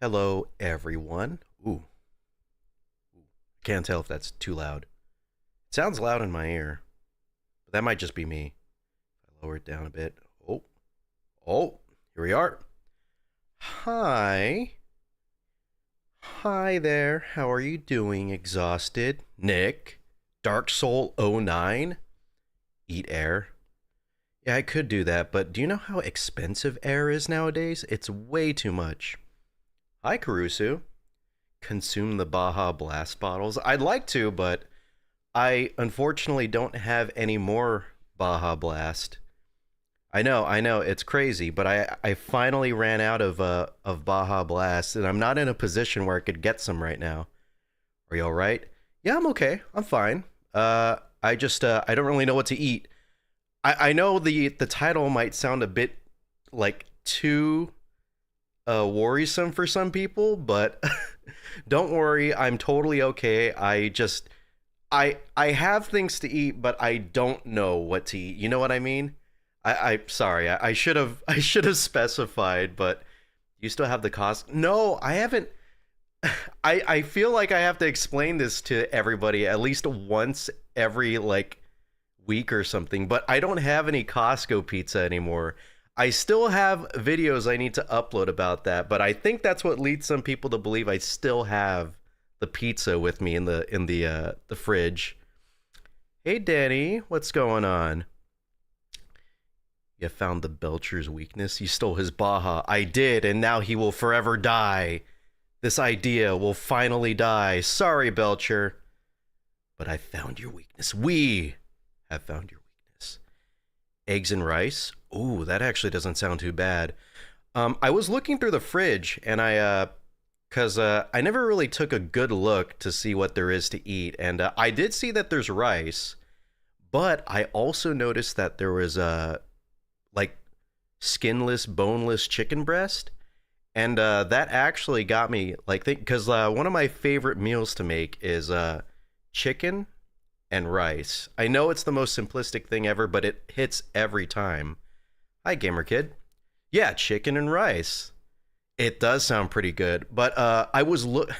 Hello, everyone. Ooh, can't tell if that's too loud. It sounds loud in my ear, but that might just be me. If I lower it down a bit. Oh, here we are. Hi. Hi there. How are you doing? Exhausted? Nick? Dark Soul '09. Eat air. Yeah, I could do that, but do you know how expensive air is nowadays? It's way too much. Hi, Karusu. Consume the Baja Blast bottles. I'd like to, but I unfortunately don't have any more Baja Blast. I know, it's crazy, but I finally ran out of Baja Blast, and I'm not in a position where I could get some right now. Are you all right? Yeah, I'm okay. I'm fine. I don't really know what to eat. I know the title might sound a bit like too worrisome for some people, but don't worry, I'm totally okay. I have things to eat, but I don't know what to eat. You know what I mean? I sorry, I should have I should have specified, but you still have the cost. No, I haven't. I feel like I have to explain this to everybody at least once every like week or something, but I don't have any Costco pizza anymore. I still have videos I need to upload about that, but I think that's what leads some people to believe I still have the pizza with me in the fridge. Hey Danny, what's going on? You found the Belcher's weakness. You stole his Baja. I did, and now he will forever die. This idea will finally die. Sorry, Belcher. But I found your weakness. We have found your weakness. Eggs and rice? Ooh, that actually doesn't sound too bad. I was looking through the fridge, and I never really took a good look to see what there is to eat, and I did see that there's rice, but I also noticed that there was like skinless, boneless chicken breast, and that actually got me like think because one of my favorite meals to make is chicken and rice. I know it's the most simplistic thing ever, but it hits every time. Hi, gamer kid. Yeah, chicken and rice. It does sound pretty good, but I was look.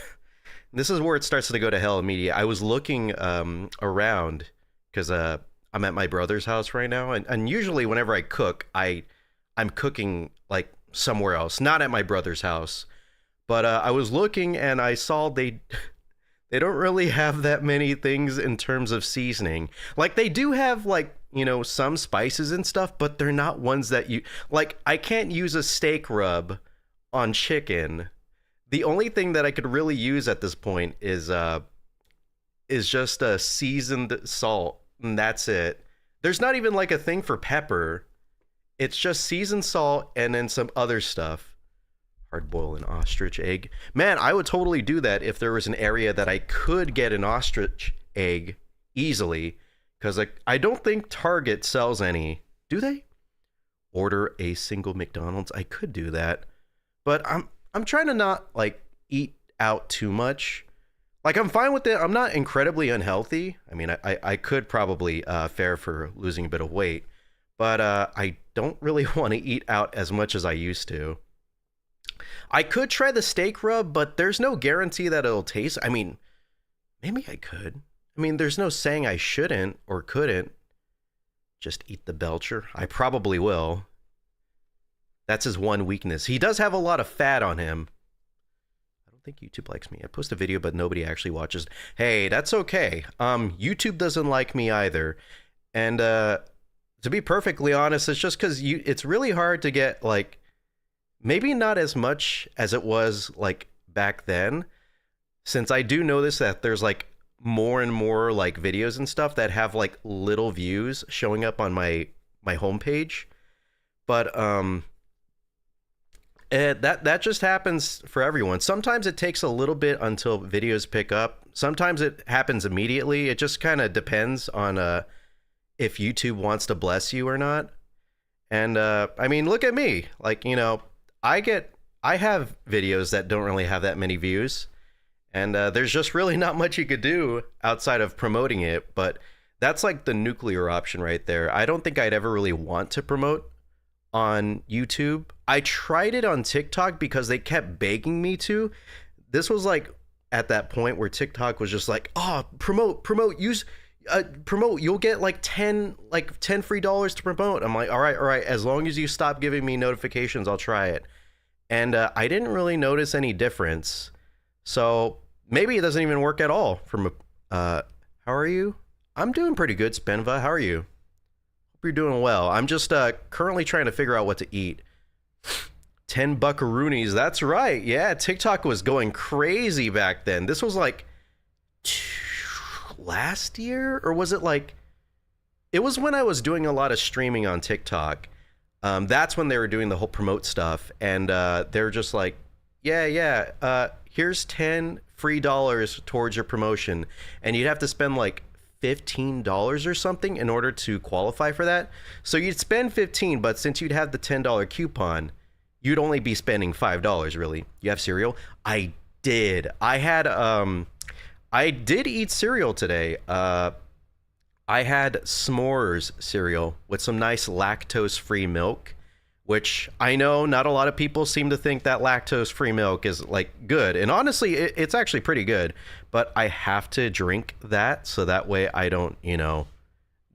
This is where it starts to go to hell immediately. I was looking around because I'm at my brother's house right now, and usually whenever I cook, I'm cooking like somewhere else, not at my brother's house. But I was looking and I saw they don't really have that many things in terms of seasoning. Like they do have like, you know, some spices and stuff, but they're not ones that you like. I can't use a steak rub on chicken. The only thing that I could really use at this point is just a seasoned salt, and that's it. There's not even like a thing for pepper. It's just seasoned salt and then some other stuff. Hard boil an ostrich egg. Man, I would totally do that if there was an area that I could get an ostrich egg easily, because I don't think Target sells any. Do they? Order a single McDonald's. I could do that, but I'm trying to not like eat out too much. Like I'm fine with it. I'm not incredibly unhealthy. I mean, I could probably fare for losing a bit of weight, but I don't really want to eat out as much as I used to. I could try the steak rub, but there's no guarantee that it'll taste. I mean, maybe I could. I mean, there's no saying I shouldn't or couldn't. Just eat the Belcher. I probably will. That's his one weakness. He does have a lot of fat on him. I don't think YouTube likes me. I post a video, but nobody actually watches. Hey, that's okay. YouTube doesn't like me either. And to be perfectly honest, it's just because it's really hard to get like maybe not as much as it was like back then, since I do notice that there's like more and more like videos and stuff that have like little views showing up on my homepage. But that just happens for everyone. Sometimes it takes a little bit until videos pick up. Sometimes it happens immediately. It just kind of depends on if YouTube wants to bless you or not. And I mean, look at me. Like, you know, I have videos that don't really have that many views, and there's just really not much you could do outside of promoting it. But that's like the nuclear option right there. I don't think I'd ever really want to promote on YouTube. I tried it on TikTok because they kept begging me to. This was like at that point where TikTok was just like, oh, promote, use, promote. You'll get like 10 free dollars to promote. I'm like, all right. As long as you stop giving me notifications, I'll try it. And I didn't really notice any difference. So maybe it doesn't even work at all. How are you? I'm doing pretty good, Spenva. How are you? Hope you're doing well. I'm just currently trying to figure out what to eat. 10 buckaroonies. That's right. Yeah, TikTok was going crazy back then. This was like last year, or was it like? It was when I was doing a lot of streaming on TikTok. That's when they were doing the whole promote stuff, and they're just like, yeah. Here's 10 free dollars towards your promotion, and you'd have to spend like $15 or something in order to qualify for that. So you'd spend 15, but since you'd have the $10 coupon, you'd only be spending $5 really. You have cereal? I did. I did eat cereal today. I had s'mores cereal with some nice lactose-free milk, which I know not a lot of people seem to think that lactose-free milk is like good. And honestly, it's actually pretty good, but I have to drink that so that way I don't,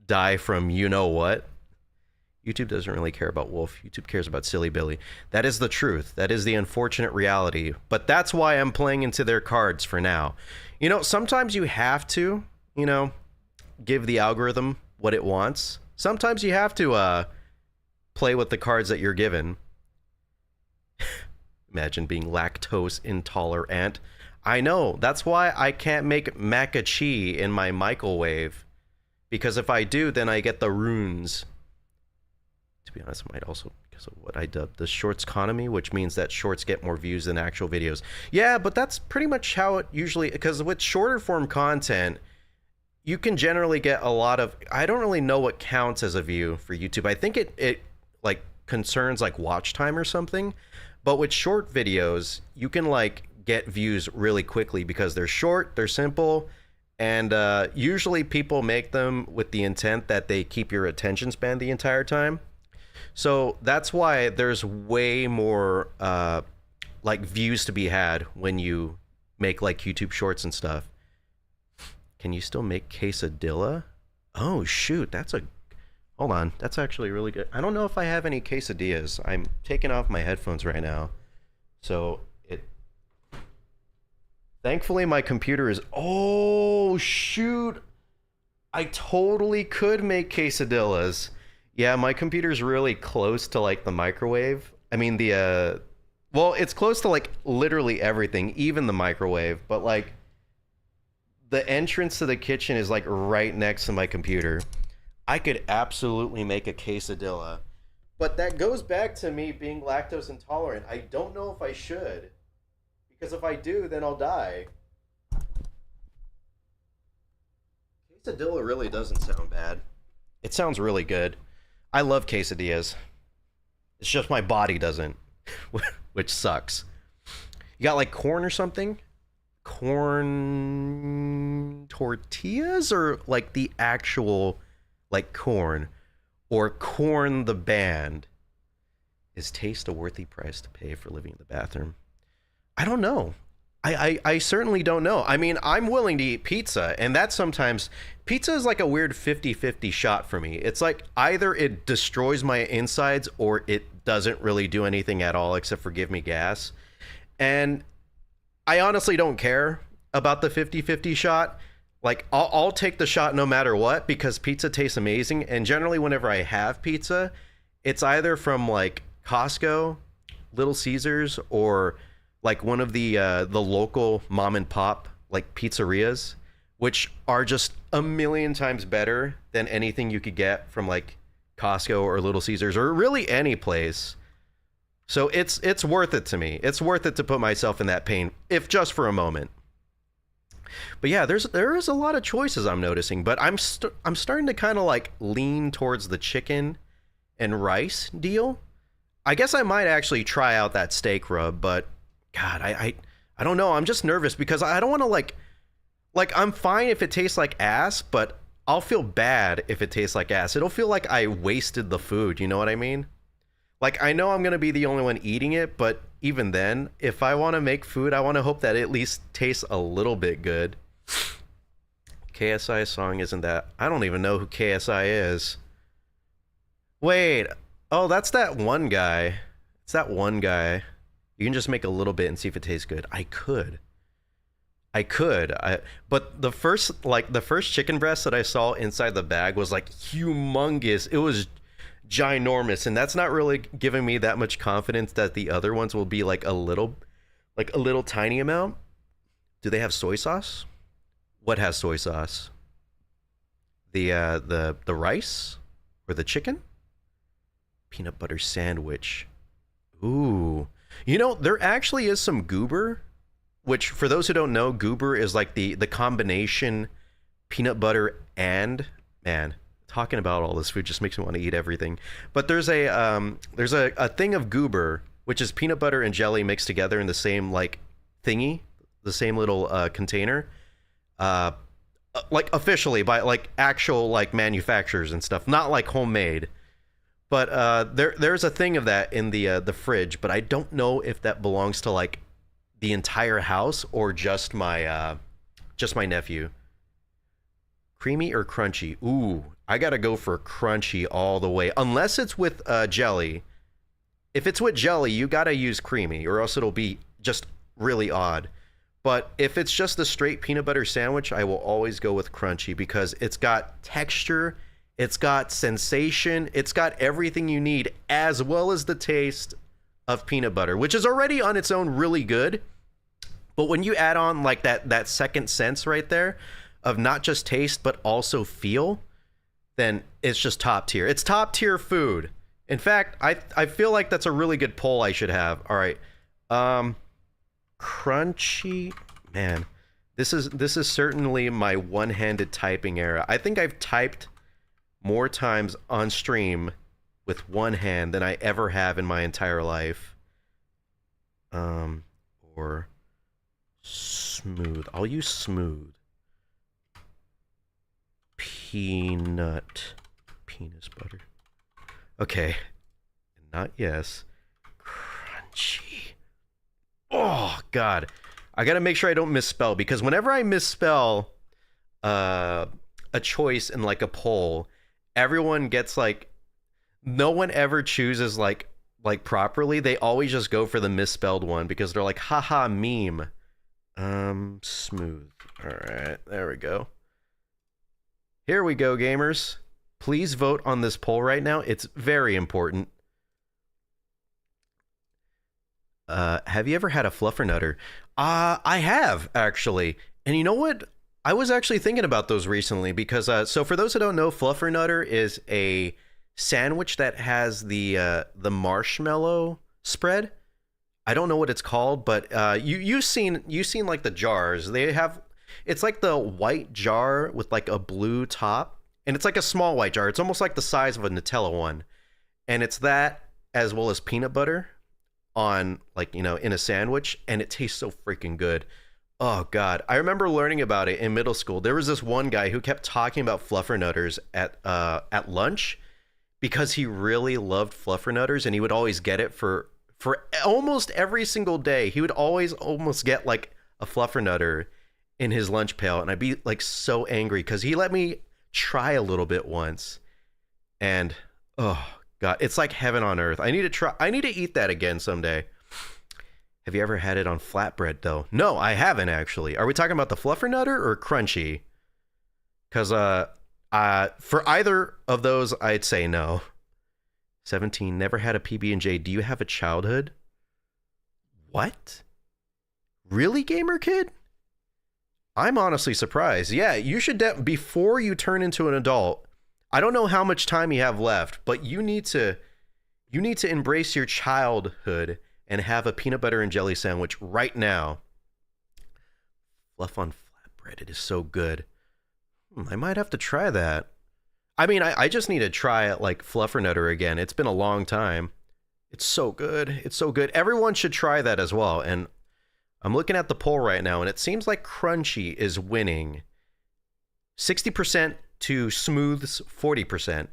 die from what. YouTube doesn't really care about Wolf. YouTube cares about Silly Billy. That is the truth. That is the unfortunate reality. But that's why I'm playing into their cards for now. Sometimes you have to, give the algorithm what it wants. Sometimes you have to play with the cards that you're given. Imagine being lactose intolerant. I know. That's why I can't make mac and cheese in my microwave. Because if I do, then I get the runes. To be honest, it might also because of what I dubbed the shorts economy, which means that shorts get more views than actual videos. Yeah, but that's pretty much how it usually, because with shorter form content, you can generally get a lot of, I don't really know what counts as a view for YouTube. I think it like concerns like watch time or something, but with short videos, you can like get views really quickly because they're short, they're simple, and usually people make them with the intent that they keep your attention span the entire time. So that's why there's way more like views to be had when you make like YouTube shorts and stuff. Can you still make quesadilla? Oh shoot, hold on, that's actually really good. I don't know if I have any quesadillas. I'm taking off my headphones right now. So thankfully my computer is, oh shoot, I totally could make quesadillas. Yeah, my computer's really close to like the microwave. I mean well, it's close to like literally everything, even the microwave, but like the entrance to the kitchen is like right next to my computer. I could absolutely make a quesadilla, but that goes back to me being lactose intolerant. I don't know if I should, because if I do, then I'll die. Quesadilla really doesn't sound bad. It sounds really good. I love quesadillas. It's just my body doesn't, which sucks. You got like corn or something? Corn tortillas, or like the actual like corn, or Corn the band? Is taste a worthy price to pay for living in the bathroom? I don't know. I certainly don't know. I mean, I'm willing to eat pizza, and that sometimes pizza is like a weird 50-50 shot for me. It's like either it destroys my insides or it doesn't really do anything at all except for give me gas. And I honestly don't care about the 50-50 shot. Like, I'll take the shot no matter what, because pizza tastes amazing. And generally, whenever I have pizza, it's either from like Costco, Little Caesars, or like one of the local mom and pop like pizzerias, which are just a million times better than anything you could get from like Costco or Little Caesars or really any place. So it's worth it to me. It's worth it to put myself in that pain, if just for a moment. But yeah, there is a lot of choices I'm noticing, but I'm starting to kind of like lean towards the chicken and rice deal. I guess I might actually try out that steak rub, but God, I don't know. I'm just nervous because I don't want to like I'm fine if it tastes like ass, but I'll feel bad if it tastes like ass. It'll feel like I wasted the food. You know what I mean? Like, I know I'm going to be the only one eating it, but even then, if I want to make food, I want to hope that it at least tastes a little bit good. KSI song isn't that. I don't even know who KSI is. Wait. Oh, that's that one guy. It's that one guy. You can just make a little bit and see if it tastes good. I could. But the first chicken breast that I saw inside the bag was like humongous. It was ginormous, and that's not really giving me that much confidence that the other ones will be like a little tiny amount. Do they have soy sauce? What has soy sauce? The rice or the chicken? Peanut butter sandwich. Ooh. You know, there actually is some goober, which for those who don't know, goober is like the combination peanut butter and, man, talking about all this food just makes me want to eat everything. But there's a thing of goober, which is peanut butter and jelly mixed together in the same like thingy, the same little container. Like officially by like actual like manufacturers and stuff, not like homemade. But there's a thing of that in the fridge, but I don't know if that belongs to like the entire house or just my nephew. Creamy or crunchy? Ooh, I gotta go for crunchy all the way. Unless it's with jelly. If it's with jelly, you gotta use creamy, or else it'll be just really odd. But if it's just a straight peanut butter sandwich, I will always go with crunchy because it's got texture, it's got sensation, it's got everything you need, as well as the taste of peanut butter, which is already on its own really good. But when you add on like that second sense right there of not just taste, but also feel, then it's just top tier. It's top tier food. In fact, I feel like that's a really good poll I should have. All right. Crunchy, man, this is certainly my one-handed typing era. I think I've typed more times on stream with one hand than I ever have in my entire life. Or smooth. I'll use smooth. Peanut butter. Okay, not yes. Crunchy. Oh, God. I got to make sure I don't misspell, because whenever I misspell a choice in like a poll, everyone gets like, no one ever chooses like properly. They always just go for the misspelled one because they're like, haha, meme. Smooth. All right, there we go. Here we go, gamers. Please vote on this poll right now. It's very important. Have you ever had a fluffernutter? I have, actually. And you know what? I was actually thinking about those recently because, so for those who don't know, fluffernutter is a sandwich that has the marshmallow spread. I don't know what it's called, but you've seen like the jars. They have, it's like the white jar with like a blue top, and it's like a small white jar. It's almost like the size of a Nutella one, and it's that as well as peanut butter on, like, you know, in a sandwich, and it tastes so freaking good. Oh God, I remember learning about it in middle school. There was this one guy who kept talking about fluffernutters at lunch because he really loved fluffernutters, and he would always get it for almost every single day. He would always almost get like a fluffernutter in his lunch pail, and I'd be like so angry because he let me try a little bit once, and oh God, it's like heaven on earth. I need to eat that again someday. Have you ever had it on flatbread though? No, I haven't actually. Are we talking about the fluffernutter or crunchy? Because for either of those, I'd say no. 17, never had a PB&J. Do you have a childhood? What? Really, gamer kid? I'm honestly surprised. Yeah, you should, before you turn into an adult, I don't know how much time you have left, but you need to embrace your childhood and have a peanut butter and jelly sandwich right now. Fluff on flatbread, it is so good. I might have to try that. I mean, I just need to try it like fluffernutter again. It's been a long time. It's so good. It's so good. Everyone should try that as well. And I'm looking at the poll right now, and it seems like crunchy is winning. 60% to smooth's 40%.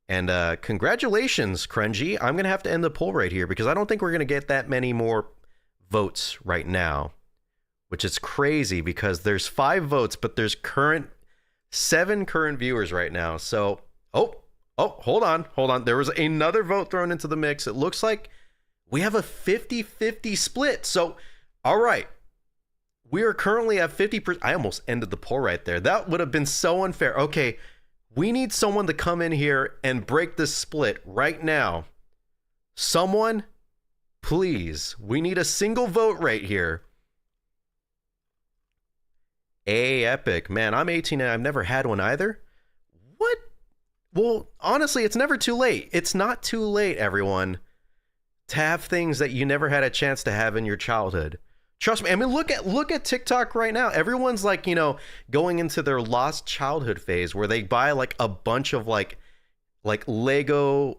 And congratulations, Crunchy. I'm going to have to end the poll right here because I don't think we're going to get that many more votes right now, which is crazy because there's 5 votes, but there's 7 current viewers right now. So, hold on. There was another vote thrown into the mix. It looks like we have a 50-50 split. So, all right. We are currently at 50%. I almost ended the poll right there. That would have been so unfair. Okay, we need someone to come in here and break this split right now. Someone, please. We need a single vote right here. Epic. Man, I'm 18 and I've never had one either. What? Well, honestly, it's never too late. It's not too late, everyone, to have things that you never had a chance to have in your childhood. Trust me. I mean, look at TikTok right now. Everyone's like, going into their lost childhood phase where they buy like a bunch of like Lego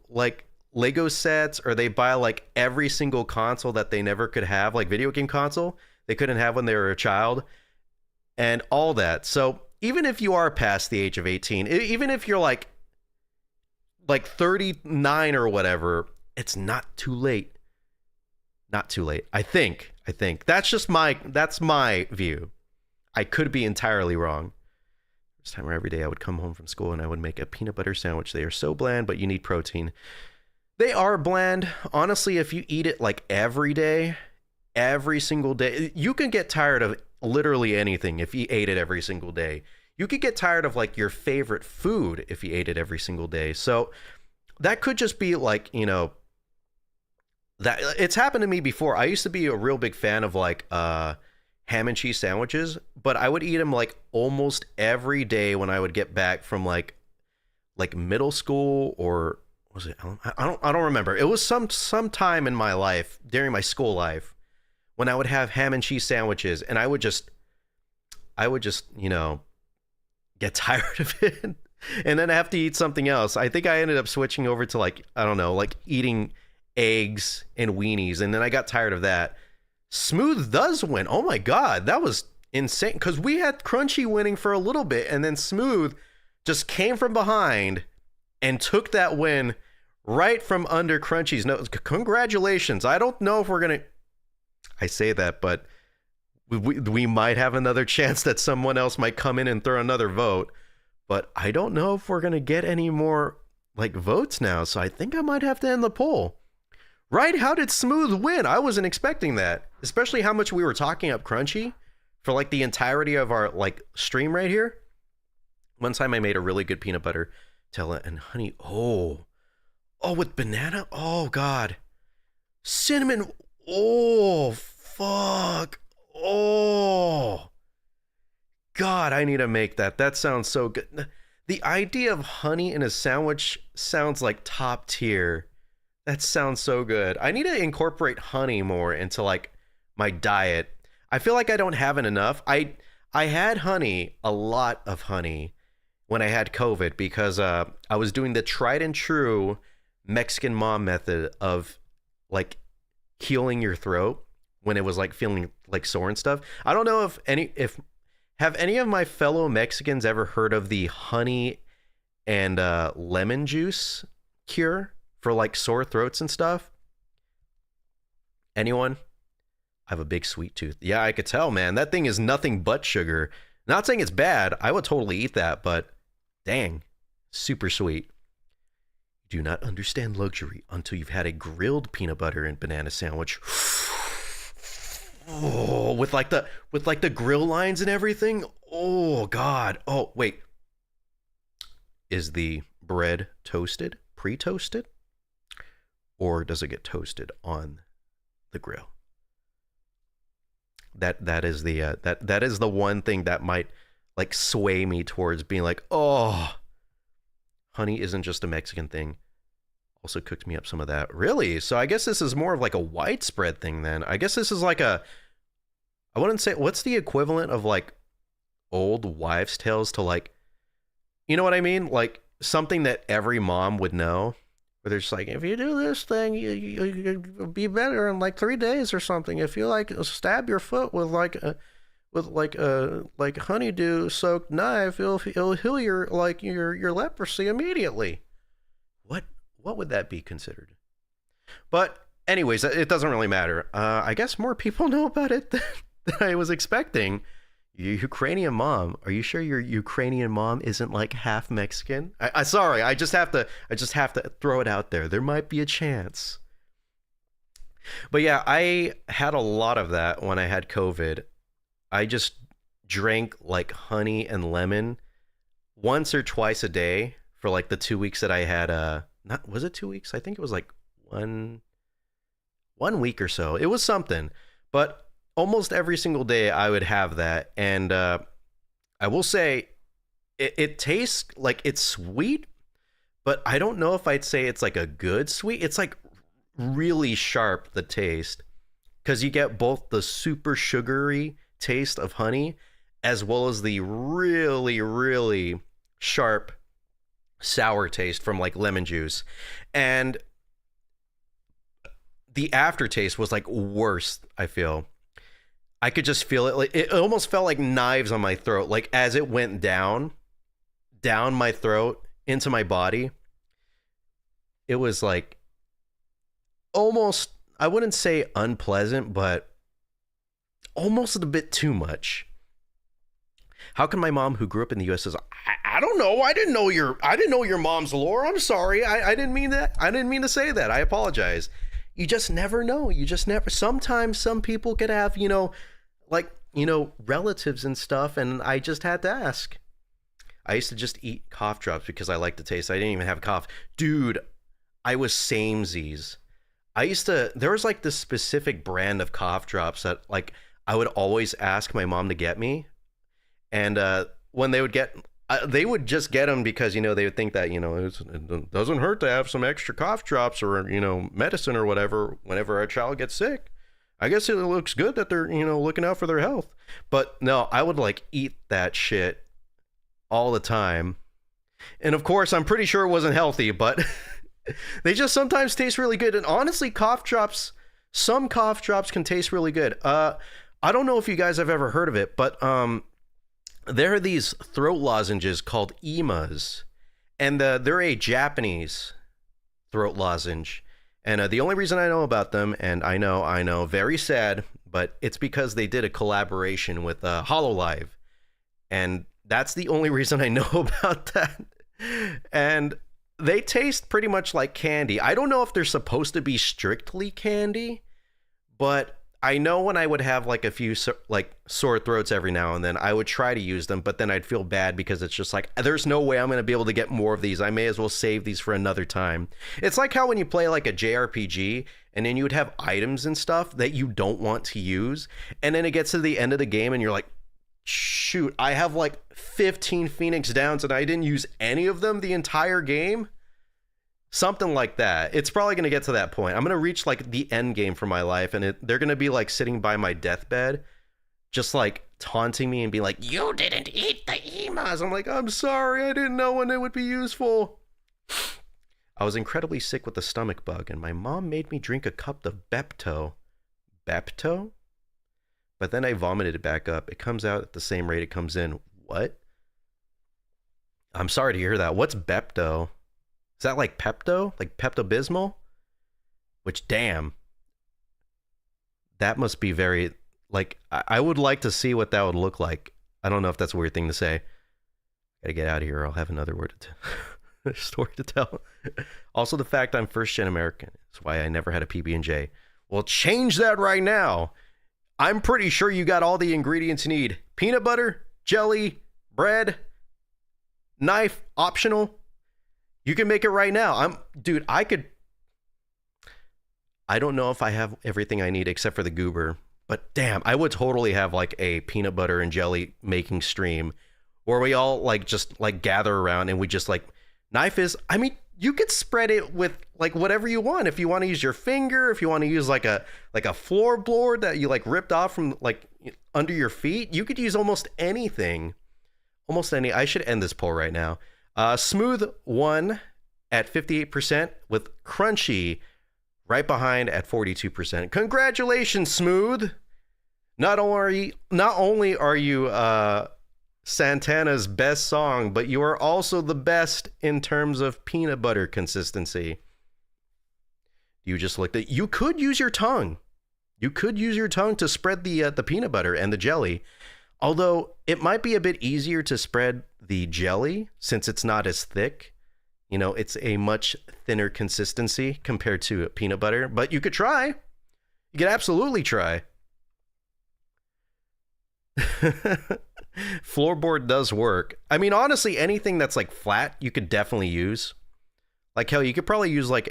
sets, or they buy like every single console that they never could have, like video game console they couldn't have when they were a child, and all that. So even if you are past the age of 18, even if you're like 39 or whatever, it's not too late. Not too late. I think that's my view. I could be entirely wrong. This time every day I would come home from school and I would make a peanut butter sandwich. They are so bland, but you need protein. They are bland. Honestly, if you eat it like every day, every single day, you can get tired of literally anything if you ate it every single day. You could get tired of like your favorite food if you ate it every single day. So that could just be like, that it's happened to me before. I used to be a real big fan of like ham and cheese sandwiches, but I would eat them like almost every day when I would get back from like middle school, or was it? I don't remember. It was some time in my life during my school life when I would have ham and cheese sandwiches, and I would just get tired of it, and then have to eat something else. I think I ended up switching over to like eating eggs and weenies, and then I got tired of that. Smooth does win. Oh my god, that was insane, because we had Crunchy winning for a little bit, and then Smooth just came from behind and took that win right from under Crunchy's nose. Congratulations. I don't know if we're gonna, I say that, but we might have another chance that someone else might come in and throw another vote, but I don't know if we're gonna get any more like votes now, so I think I might have to end the poll. Right? How did Smooth win? I wasn't expecting that. Especially how much we were talking up Crunchy for like the entirety of our like stream right here. One time I made a really good peanut butter Nutella and honey. Oh, with banana. Oh God. Cinnamon. Oh, fuck. Oh. God, I need to make that. That sounds so good. The idea of honey in a sandwich sounds like top tier. That sounds so good. I need to incorporate honey more into like my diet. I feel like I don't have it enough. I had honey, a lot of honey, when I had COVID, because I was doing the tried and true Mexican mom method of like healing your throat when it was like feeling like sore and stuff. I don't know if any of my fellow Mexicans ever heard of the honey and lemon juice cure for like sore throats and stuff? Anyone? I have a big sweet tooth. Yeah, I could tell, man. That thing is nothing but sugar. Not saying it's bad. I would totally eat that, but dang, super sweet. You do not understand luxury until you've had a grilled peanut butter and banana sandwich. Oh, with like the grill lines and everything. Oh God. Oh, wait. Is the bread toasted, pre-toasted? Or does it get toasted on the grill? That is the one thing that might like sway me towards being like, oh, honey isn't just a Mexican thing. Also cooked me up some of that. Really? So I guess this is more of like a widespread thing then. I guess this is like I wouldn't say, what's the equivalent of like old wives' tales to like, you know what I mean? Like something that every mom would know. Where they're just like, if you do this thing, you'll be better in like 3 days or something. If you like stab your foot with like honeydew soaked knife, it'll heal your leprosy immediately. what would that be considered? But anyways, it doesn't really matter. I guess more people know about it than I was expecting. Your Ukrainian mom. Are you sure your Ukrainian mom isn't like half Mexican? Sorry, I just have to throw it out there. There might be a chance. But yeah, I had a lot of that when I had COVID. I just drank like honey and lemon once or twice a day for like the 2 weeks that I had not was it 2 weeks? I think it was like one week or so. It was something. But almost every single day I would have that, and I will say it tastes like it's sweet, but I don't know if I'd say it's like a good sweet. It's like really sharp, the taste, because you get both the super sugary taste of honey as well as the really, really sharp sour taste from like lemon juice. And the aftertaste was like worse, I feel. I could just feel it. Like it almost felt like knives on my throat. Like as it went down my throat into my body, it was like almost, I wouldn't say unpleasant, but almost a bit too much. How can my mom, who grew up in the U.S., says, I don't know. I didn't know your mom's lore. I'm sorry. I didn't mean that. I didn't mean to say that. I apologize. You just never know. You just never. Sometimes some people could have, relatives and stuff, and I just had to ask. I used to just eat cough drops because I like the taste. I didn't even have cough. Dude, I was samesies. There was like this specific brand of cough drops that like I would always ask my mom to get me. And when they would just get them because, they would think that, it doesn't hurt to have some extra cough drops or, medicine or whatever whenever a child gets sick. I guess it looks good that they're, looking out for their health. But no, I would like eat that shit all the time. And of course, I'm pretty sure it wasn't healthy, but they just sometimes taste really good. And honestly, some cough drops can taste really good. I don't know if you guys have ever heard of it, but there are these throat lozenges called emas, and they're a Japanese throat lozenge. And the only reason I know about them, and I know, very sad, but it's because they did a collaboration with Hololive. And that's the only reason I know about that. And they taste pretty much like candy. I don't know if they're supposed to be strictly candy, but I know when I would have like a few like sore throats every now and then, I would try to use them, but then I'd feel bad because it's just like, there's no way I'm going to be able to get more of these. I may as well save these for another time. It's like how when you play like a JRPG and then you would have items and stuff that you don't want to use. And then it gets to the end of the game and you're like, shoot, I have like 15 Phoenix Downs and I didn't use any of them the entire game. Something like that. It's probably going to get to that point. I'm going to reach like the end game for my life, and they're going to be like sitting by my deathbed, just like taunting me and be like, you didn't eat the emas. I'm like, I'm sorry. I didn't know when it would be useful. I was incredibly sick with a stomach bug, and my mom made me drink a cup of Bepto. Bepto? But then I vomited it back up. It comes out at the same rate it comes in. What? I'm sorry to hear that. What's Bepto? Is that like Pepto? Like Pepto-Bismol? Which, damn. That must be very, like, I would like to see what that would look like. I don't know if that's a weird thing to say. Gotta get out of here. I'll have another story to tell. Also, the fact I'm first-gen American is why I never had a PB&J. Well, change that right now. I'm pretty sure you got all the ingredients you need. Peanut butter, jelly, bread, knife, optional. You can make it right now. I don't know if I have everything I need except for the goober, but damn, I would totally have like a peanut butter and jelly making stream where we all like just like gather around and we just like you could spread it with like whatever you want. If you want to use your finger, if you want to use like a floorboard that you like ripped off from like under your feet, you could use almost anything. I should end this poll right now. Smooth won at 58% with Crunchy right behind at 42%. Congratulations, Smooth. Not only are you Santana's best song, but you are also the best in terms of peanut butter consistency. Do you just lick the? You could use your tongue. You could use your tongue to spread the peanut butter and the jelly. Although it might be a bit easier to spread the jelly since it's not as thick. You know, it's a much thinner consistency compared to peanut butter. But you could try. You could absolutely try. Floorboard does work. I mean, honestly, anything that's like flat, you could definitely use. Like, hell, you could probably use like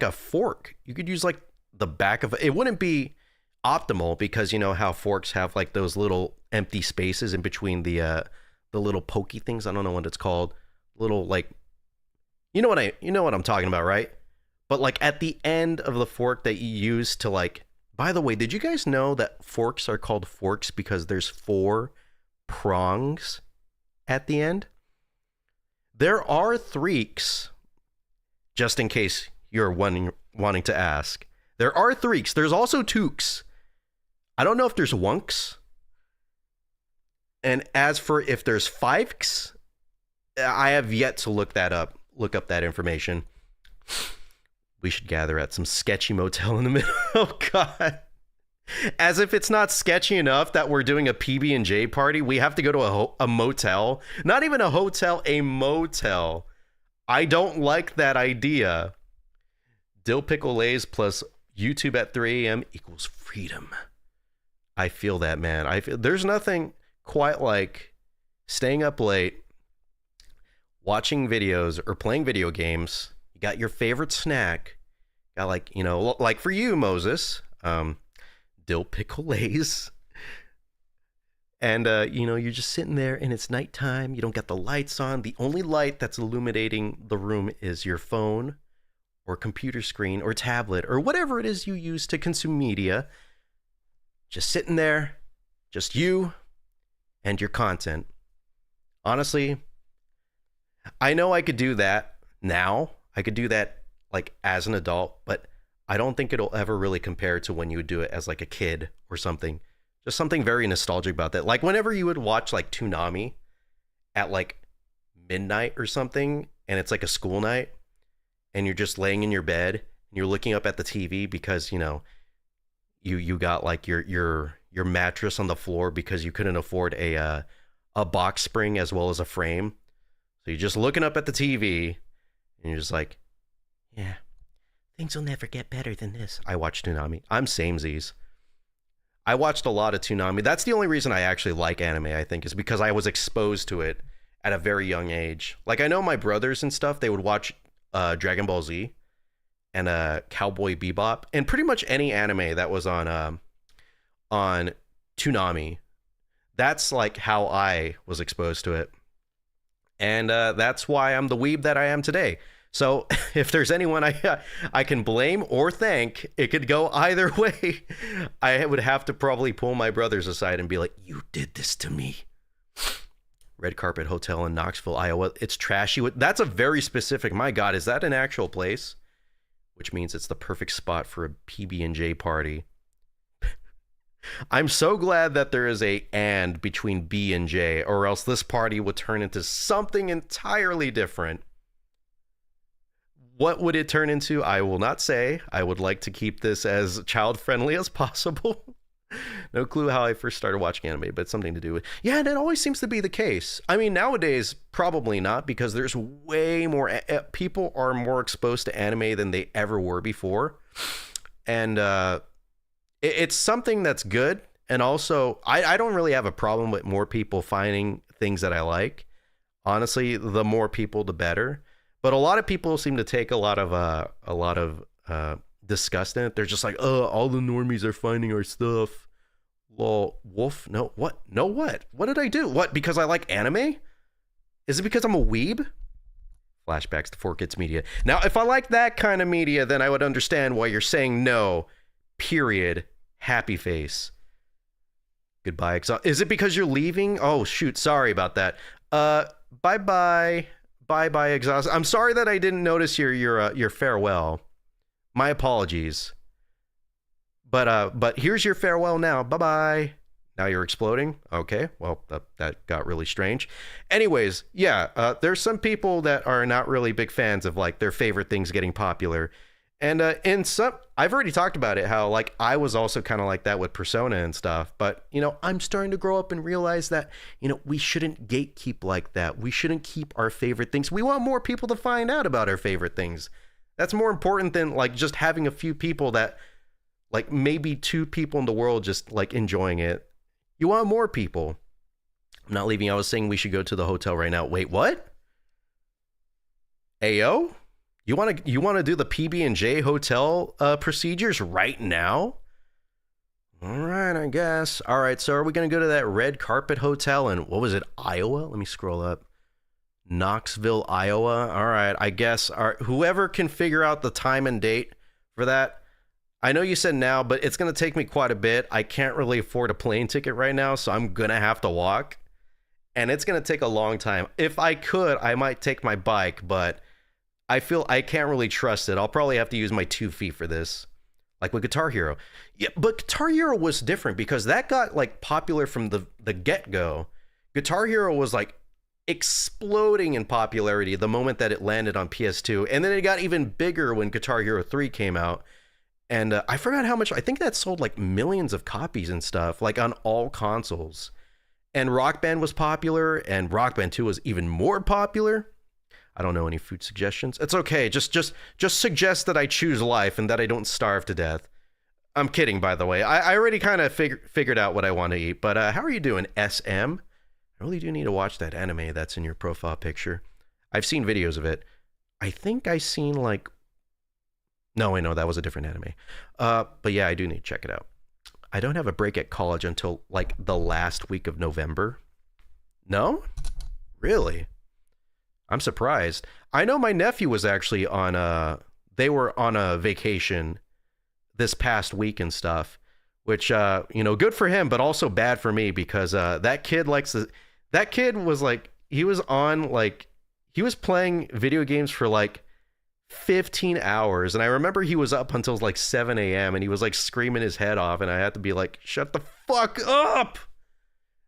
a fork. You could use like the back of it. Wouldn't be optimal because you know how forks have like those little empty spaces in between the little pokey things. I don't know what it's called. Little like, you know what I'm talking about, right? But like at the end of the fork that you use to like. By the way, did you guys know that forks are called forks because there's 4 prongs at the end? There are threeks, just in case you're wanting to ask. There are threeks. There's also toques. I don't know if there's wunks. And as for if there's fifes, I have yet to look up that information. We should gather at some sketchy motel in the middle. Oh, God. As if it's not sketchy enough that we're doing a PB&J party, we have to go to a motel. Not even a hotel, a motel. I don't like that idea. Dill pickle lays plus YouTube at 3 a.m. equals freedom. I feel that, man. There's nothing quite like staying up late, watching videos, or playing video games. Got your favorite snack. Got like, you know, like for you, Moses, dill pickle lays. And, you know, you're just sitting there and it's nighttime. You don't got the lights on. The only light that's illuminating the room is your phone or computer screen or tablet or whatever it is you use to consume media. Just sitting there, just you and your content. Honestly, I know I could do that now. I could do that like as an adult, but I don't think it'll ever really compare to when you would do it as like a kid or something. Just something very nostalgic about that. Like whenever you would watch like Toonami at like midnight or something, and it's like a school night, and you're just laying in your bed and you're looking up at the TV because, you know, you got like your mattress on the floor because you couldn't afford a box spring as well as a frame. So you're just looking up at the TV and you're just like, yeah, things will never get better than this. I watched Toonami. I'm samesies. I watched a lot of Toonami. That's the only reason I actually like anime, I think, is because I was exposed to it at a very young age. Like, I know my brothers and stuff, they would watch Dragon Ball Z and Cowboy Bebop and pretty much any anime that was on Toonami. That's like how I was exposed to it. And that's why I'm the weeb that I am today. So if there's anyone I can blame or thank, it could go either way. I would have to probably pull my brothers aside and be like, you did this to me. Red Carpet Hotel in Knoxville, Iowa. It's trashy. That's a very specific, my God, is that an actual place? Which means it's the perfect spot for a PB&J party. I'm so glad that there is a and between B and J, or else this party would turn into something entirely different. What would it turn into? I will not say. I would like to keep this as child-friendly as possible. No clue how I first started watching anime, but something to do with... Yeah, and it always seems to be the case. I mean, nowadays, probably not, because there's way more... people are more exposed to anime than they ever were before. And it's something that's good. And also, I don't really have a problem with more people finding things that I like. Honestly, the more people, the better. But a lot of people seem to take a lot of disgust in it. They're just like, oh, all the normies are finding our stuff. Lol, wolf? No, what? No, what? What did I do? What? Because I like anime? Is it because I'm a weeb? Flashbacks to 4Kids Media. Now, if I like that kind of media, then I would understand why you're saying no. Period. Happy face. Goodbye. Is it because you're leaving? Oh, shoot. Sorry about that. Bye-bye. Bye-bye, exhaust. I'm sorry that I didn't notice your farewell. My apologies. But here's your farewell now. Bye-bye. Now you're exploding? Okay, well, that got really strange. Anyways, yeah, there's some people that are not really big fans of, like, their favorite things getting popular. And in some, I've already talked about it, how like I was also kind of like that with Persona and stuff. But, you know, I'm starting to grow up and realize that, you know, we shouldn't gatekeep like that. We shouldn't keep our favorite things. We want more people to find out about our favorite things. That's more important than like just having a few people that, like maybe 2 people in the world just like enjoying it. You want more people. I'm not leaving. I was saying we should go to the hotel right now. Wait, what? Ayo? You want to do the PB&J hotel procedures right now? All right, I guess. All right, so are we going to go to that red carpet hotel in, what was it, Iowa? Let me scroll up. Knoxville, Iowa. All right, I guess whoever can figure out the time and date for that. I know you said now, but it's going to take me quite a bit. I can't really afford a plane ticket right now, so I'm going to have to walk. And it's going to take a long time. If I could, I might take my bike, but I feel I can't really trust it. I'll probably have to use my 2 feet for this. Like with Guitar Hero. Yeah, but Guitar Hero was different because that got like popular from the get-go. Guitar Hero was like exploding in popularity the moment that it landed on PS2. And then it got even bigger when Guitar Hero 3 came out. And I forgot how much. I think that sold like millions of copies and stuff, like on all consoles. And Rock Band was popular, and Rock Band 2 was even more popular. I don't know any food suggestions. It's okay. Just suggest that I choose life and that I don't starve to death. I'm kidding, by the way. I already kind of figured out what I want to eat. But how are you doing, SM? I really do need to watch that anime that's in your profile picture. I've seen videos of it. I think I seen like... No, I know that was a different anime. But yeah, I do need to check it out. I don't have a break at college until like the last week of November. No? Really? I'm surprised. I know my nephew was actually they were on a vacation this past week and stuff, which, you know, good for him, but also bad for me because that kid was like, he was playing video games for like 15 hours. And I remember he was up until like 7 a.m. and he was like screaming his head off. And I had to be like, shut the fuck up.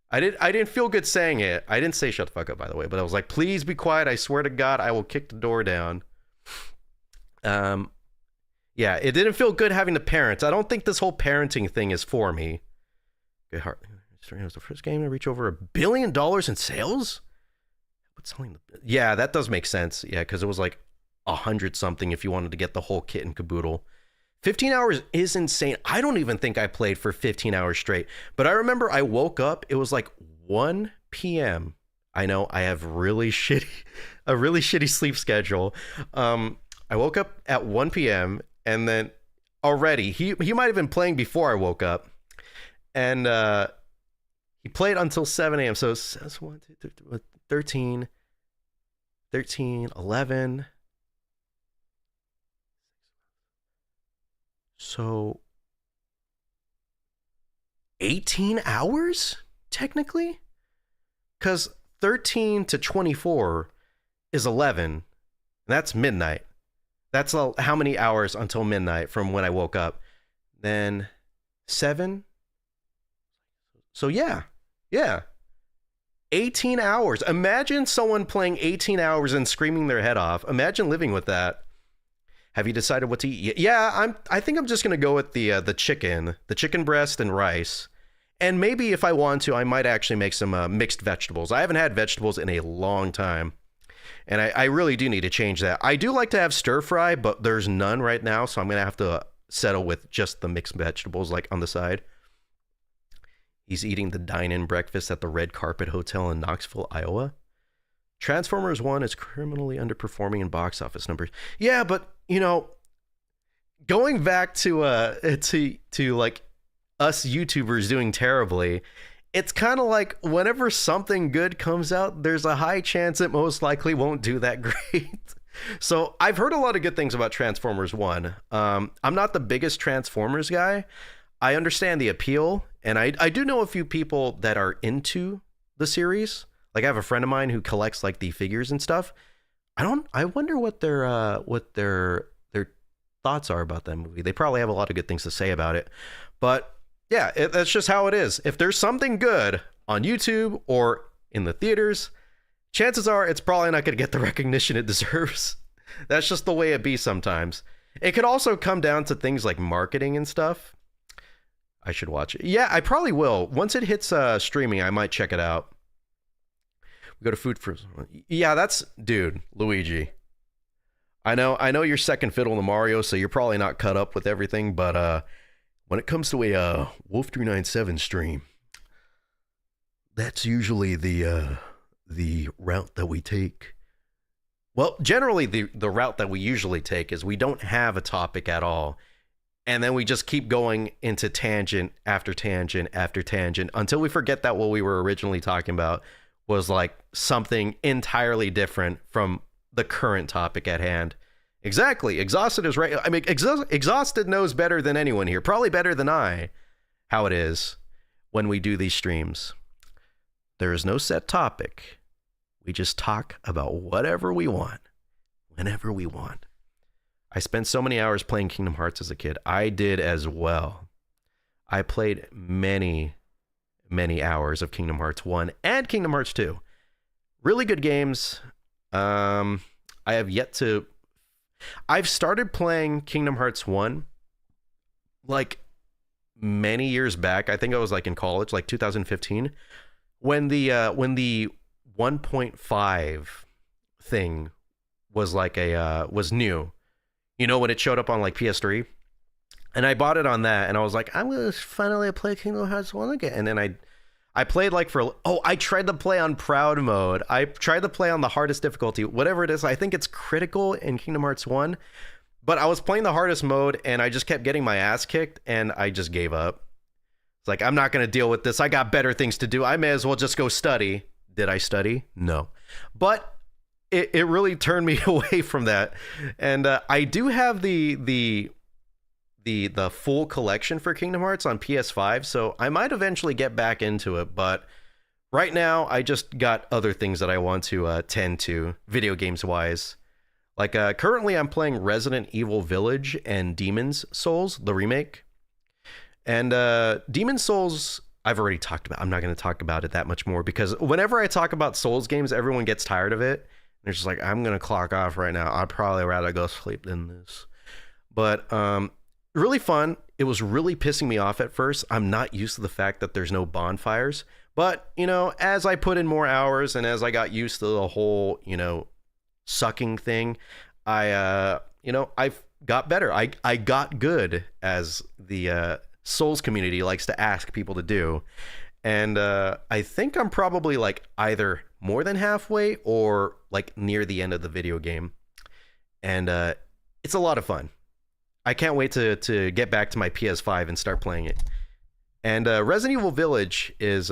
I didn't feel good saying it. I didn't say shut the fuck up, by the way, but I was like, please be quiet. I swear to God, I will kick the door down. Yeah, it didn't feel good having to parent. I don't think this whole parenting thing is for me. Good heart. It was the first game to reach over $1 billion in sales. Yeah, that does make sense. Yeah, because it was like 100 something if you wanted to get the whole kit and caboodle. 15 hours is insane. I don't even think I played for 15 hours straight. But I remember I woke up, it was like 1 p.m. I know I have a really shitty sleep schedule. I woke up at 1 p.m. and then already, he might have been playing before I woke up. And he played until 7 a.m. So it's 1, 2, 3, 13, 11... So 18 hours, technically? Because 13 to 24 is 11. That's midnight. That's how many hours until midnight from when I woke up. Then 7. So yeah. 18 hours. Imagine someone playing 18 hours and screaming their head off. Imagine living with that. Have you decided what to eat? Yeah, I think I'm just gonna go with the chicken breast and rice, and maybe if I want to, I might actually make some mixed vegetables. I haven't had vegetables in a long time, and I really do need to change that. I do like to have stir fry, but there's none right now, so I'm gonna have to settle with just the mixed vegetables like on the side. He's eating the dine-in breakfast at the Red Carpet Hotel in Knoxville, Iowa. Transformers 1 is criminally underperforming in box office numbers. Yeah, but you know, going back to like us YouTubers doing terribly, it's kind of like whenever something good comes out, there's a high chance it most likely won't do that great. So I've heard a lot of good things about Transformers 1. I'm not the biggest Transformers guy. I understand the appeal, and I do know a few people that are into the series. Like I have a friend of mine who collects like the figures and stuff. I wonder what their thoughts are about that movie. They probably have a lot of good things to say about it. But yeah, that's just how it is. If there's something good on YouTube or in the theaters, chances are it's probably not going to get the recognition it deserves. That's just the way it be sometimes. It could also come down to things like marketing and stuff. I should watch it. Yeah, I probably will. Once it hits streaming, I might check it out. We go to food for... Yeah, that's... Dude, Luigi. I know you're second fiddle to Mario, so you're probably not cut up with everything, but when it comes to a Wolf397 stream, that's usually the route that we take. Well, generally the route that we usually take is we don't have a topic at all, and then we just keep going into tangent after tangent after tangent until we forget that what we were originally talking about was like something entirely different from the current topic at hand. Exactly. Exhausted is right. I mean, Exhausted knows better than anyone here, probably better than I, how it is when we do these streams. There is no set topic. We just talk about whatever we want, whenever we want. I spent so many hours playing Kingdom Hearts as a kid. I did as well. I played many, many hours of Kingdom Hearts 1 and Kingdom Hearts 2. Really good games. I have yet to... I've started playing Kingdom Hearts 1 like many years back. I think I was like in college, like 2015, when the 1.5 thing was like was new. You know, when it showed up on like PS3, and I bought it on that, and I was like, I'm gonna finally play Kingdom Hearts 1 again. And then I played like I tried to play on proud mode. I tried to play on the hardest difficulty, whatever it is. I think it's critical in Kingdom Hearts 1, but I was playing the hardest mode and I just kept getting my ass kicked and I just gave up. It's like, I'm not going to deal with this. I got better things to do. I may as well just go study. Did I study? No. But it really turned me away from that. And I do have the full collection for Kingdom Hearts on PS5, so I might eventually get back into it, but right now I just got other things that I want to tend to, video games wise. Like currently I'm playing Resident Evil Village and Demon's Souls, the remake. And Demon's Souls I've already talked about. I'm not going to talk about it that much more because whenever I talk about Souls games, everyone gets tired of it. They're just like, I'm going to clock off right now. I'd probably rather go sleep than this. But really fun. It was really pissing me off at first. I'm not used to the fact that there's no bonfires. But, you know, as I put in more hours and as I got used to the whole, you know, sucking thing, I got better. I got good, as the Souls community likes to ask people to do. And I think I'm probably like either more than halfway or like near the end of the video game. And it's a lot of fun. I can't wait to get back to my PS5 and start playing it. And Resident Evil Village is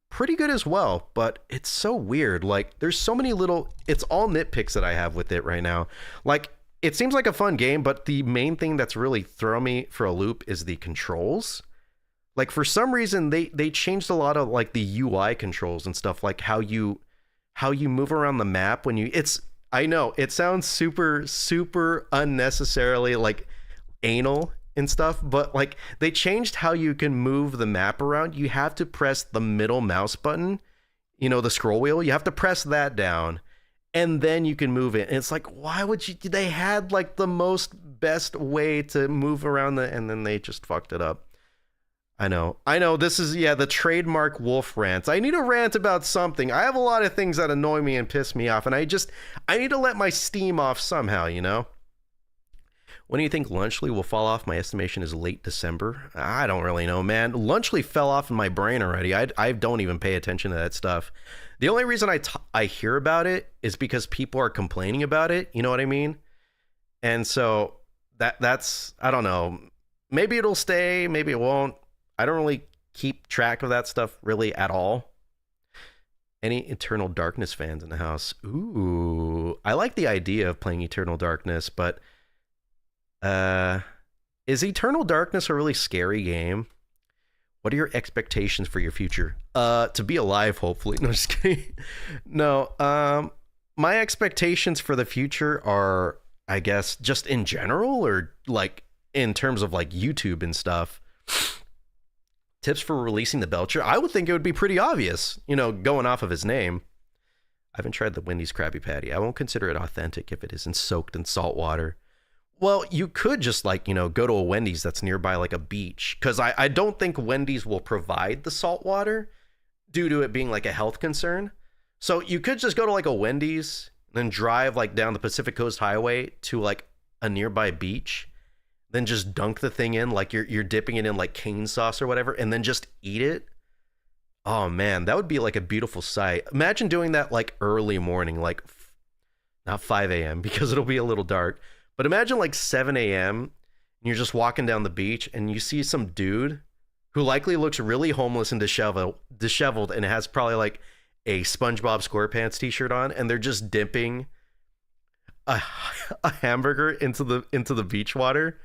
pretty good as well, but it's so weird. Like, there's so many little... It's all nitpicks that I have with it right now. Like, it seems like a fun game, but the main thing that's really throwing me for a loop is the controls. Like, for some reason, they changed a lot of, like, the UI controls and stuff, like how you move around the map when you... I know, it sounds super, super unnecessarily, like, anal and stuff, but like they changed how you can move the map around. You have to press the middle mouse button, you know, the scroll wheel. You have to press that down and then you can move it. And it's like, why would you? They had like the most best way to move around and then they just fucked it up. I know this is the trademark Wolf rant. I need a rant about something. I have a lot of things that annoy me and piss me off, and I need to let my steam off somehow, you know. When do you think Lunchly will fall off? My estimation is late December. I don't really know, man. Lunchly fell off in my brain already. I don't even pay attention to that stuff. The only reason I hear about it is because people are complaining about it. You know what I mean? And so that's, I don't know. Maybe it'll stay. Maybe it won't. I don't really keep track of that stuff really at all. Any Eternal Darkness fans in the house? Ooh, I like the idea of playing Eternal Darkness, but... is Eternal Darkness a really scary game? What are your expectations for your future? To be alive, hopefully. No, just kidding. No, my expectations for the future are, I guess, just in general, or like in terms of like YouTube and stuff. Tips for releasing the Belcher? I would think it would be pretty obvious, you know, going off of his name. I haven't tried the Wendy's Krabby Patty. I won't consider it authentic if it isn't soaked in salt water. Well, you could just like, go to a Wendy's that's nearby like a beach. Cause I don't think Wendy's will provide the salt water due to it being like a health concern. So you could just go to like a Wendy's, then drive like down the Pacific Coast Highway to like a nearby beach, then just dunk the thing in like you're dipping it in like cane sauce or whatever, and then just eat it. Oh man, that would be like a beautiful sight. Imagine doing that like early morning, like not 5 a.m. because it'll be a little dark, but imagine like 7 a.m. and you're just walking down the beach and you see some dude who likely looks really homeless and disheveled and has probably like a SpongeBob SquarePants t-shirt on, and they're just dipping a, a hamburger into the beach water.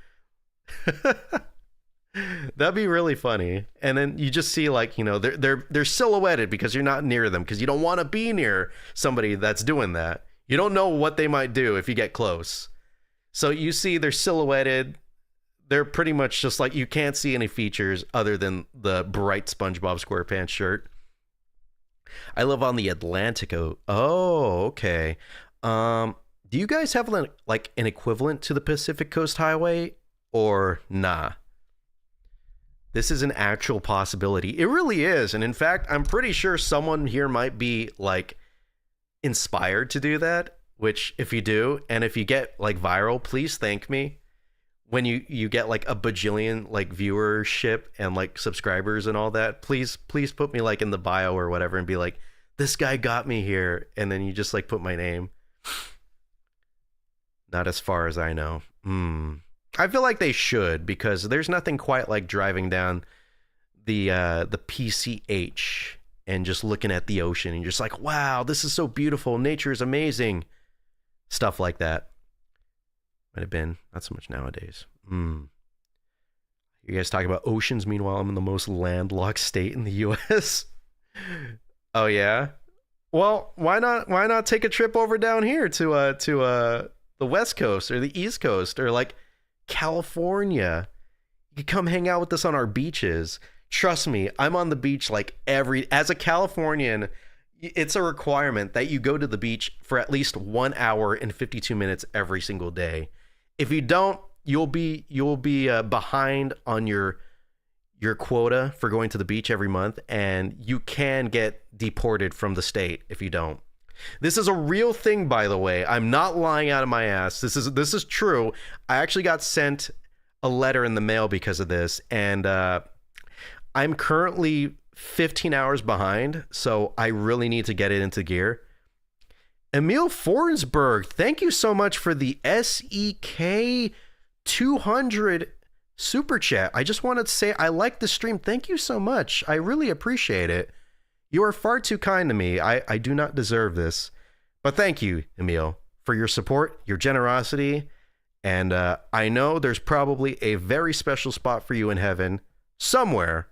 That'd be really funny. And then you just see like, they're silhouetted because you're not near them, because you don't want to be near somebody that's doing that. You don't know what they might do if you get close. So you see they're silhouetted. They're pretty much just like, you can't see any features other than the bright SpongeBob SquarePants shirt. I live on the Atlantic. Oh, okay. Do you guys have like an equivalent to the Pacific Coast Highway or nah? This is an actual possibility. It really is. And in fact, I'm pretty sure someone here might be like inspired to do that, which if you do, and if you get like viral, please thank me when you get like a bajillion like viewership and like subscribers and all that. Please put me like in the bio or whatever and be like, this guy got me here, and then you just like put my name. Not as far as I know. I feel like they should, because there's nothing quite like driving down the PCH and just looking at the ocean and you're just like, wow, this is so beautiful. Nature is amazing. Stuff like that. Might have been. Not so much nowadays. You guys talking about oceans. Meanwhile, I'm in the most landlocked state in the U.S. Oh, yeah? Well, why not take a trip over down here to the West Coast or the East Coast or like California? You could come hang out with us on our beaches. Trust me, I'm on the beach like as a Californian, it's a requirement that you go to the beach for at least 1 hour and 52 minutes every single day. If you don't, you'll be behind on your quota for going to the beach every month, and you can get deported from the state if you don't. This is a real thing, by the way. I'm not lying out of my ass. This is true. I actually got sent a letter in the mail because of this, and I'm currently 15 hours behind, so I really need to get it into gear. Emil Forsberg, thank you so much for the SEK 200 super chat. I just wanted to say I like the stream. Thank you so much. I really appreciate it. You are far too kind to me. I do not deserve this. But thank you, Emil, for your support, your generosity. And I know there's probably a very special spot for you in heaven somewhere.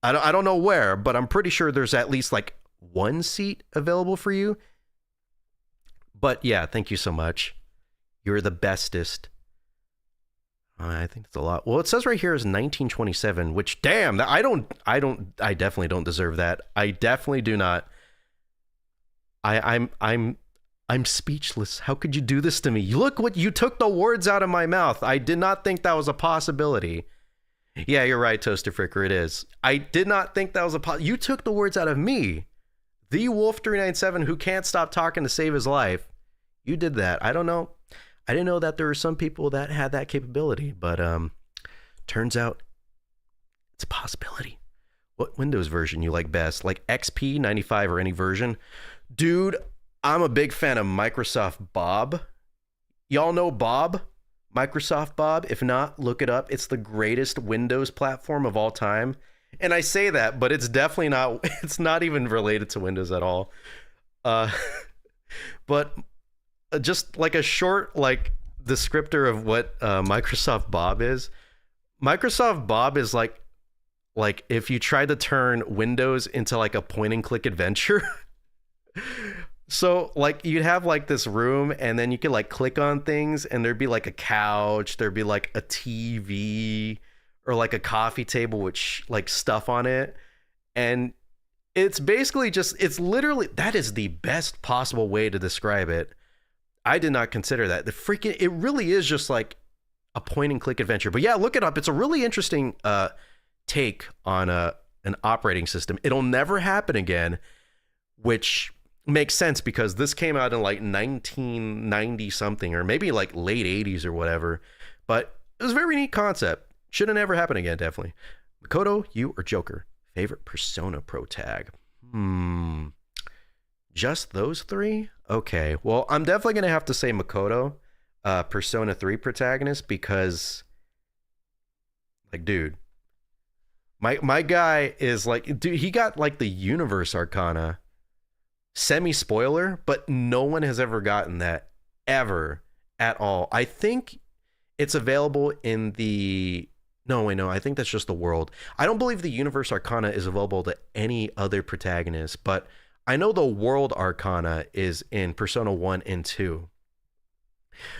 I don't know where, but I'm pretty sure there's at least like one seat available for you. But yeah, thank you so much. You're the bestest. I think that's a lot. Well, it says right here is 1927, which damn, I definitely don't deserve that. I definitely do not. I'm speechless. How could you do this to me? Look what you took the words out of my mouth. I did not think that was a possibility. Yeah, you're right, Toaster Fricker. It is. I did not think that was a you took the words out of me. The Wolf 397 who can't stop talking to save his life. You did that. I don't know. I didn't know that there were some people that had that capability, but turns out it's a possibility. What Windows version you like best? Like XP, 95, or any version? Dude, I'm a big fan of Microsoft Bob. Y'all know Bob? Microsoft Bob? If not, look it up. It's the greatest Windows platform of all time. And I say that, but it's definitely not, it's not even related to Windows at all. But just like a short like descriptor of what Microsoft Bob is. Microsoft Bob is like if you tried to turn Windows into like a point and click adventure. So like you'd have like this room, and then you could like click on things, and there'd be like a couch, there'd be like a TV, or like a coffee table with like stuff on it. And it's basically just, it's literally, that is the best possible way to describe it. I did not consider that. The freaking it really is just like a point and click adventure. But yeah, look it up. It's a really interesting take on an operating system. It'll never happen again, which makes sense because this came out in like 1990 something or maybe like late 80s or whatever. But it was a very neat concept. Should have never happened again, definitely. Makoto, you or Joker? Favorite Persona Pro tag? Just those three? Okay. Well, I'm definitely going to have to say Makoto, Persona 3 protagonist, because, like, dude, my guy is like, dude, he got like the Universe Arcana. Semi-spoiler, but no one has ever gotten that ever at all. I think it's available in the... No, wait, no. I think that's just the world. I don't believe the Universe Arcana is available to any other protagonist, but I know the World Arcana is in Persona 1 and 2.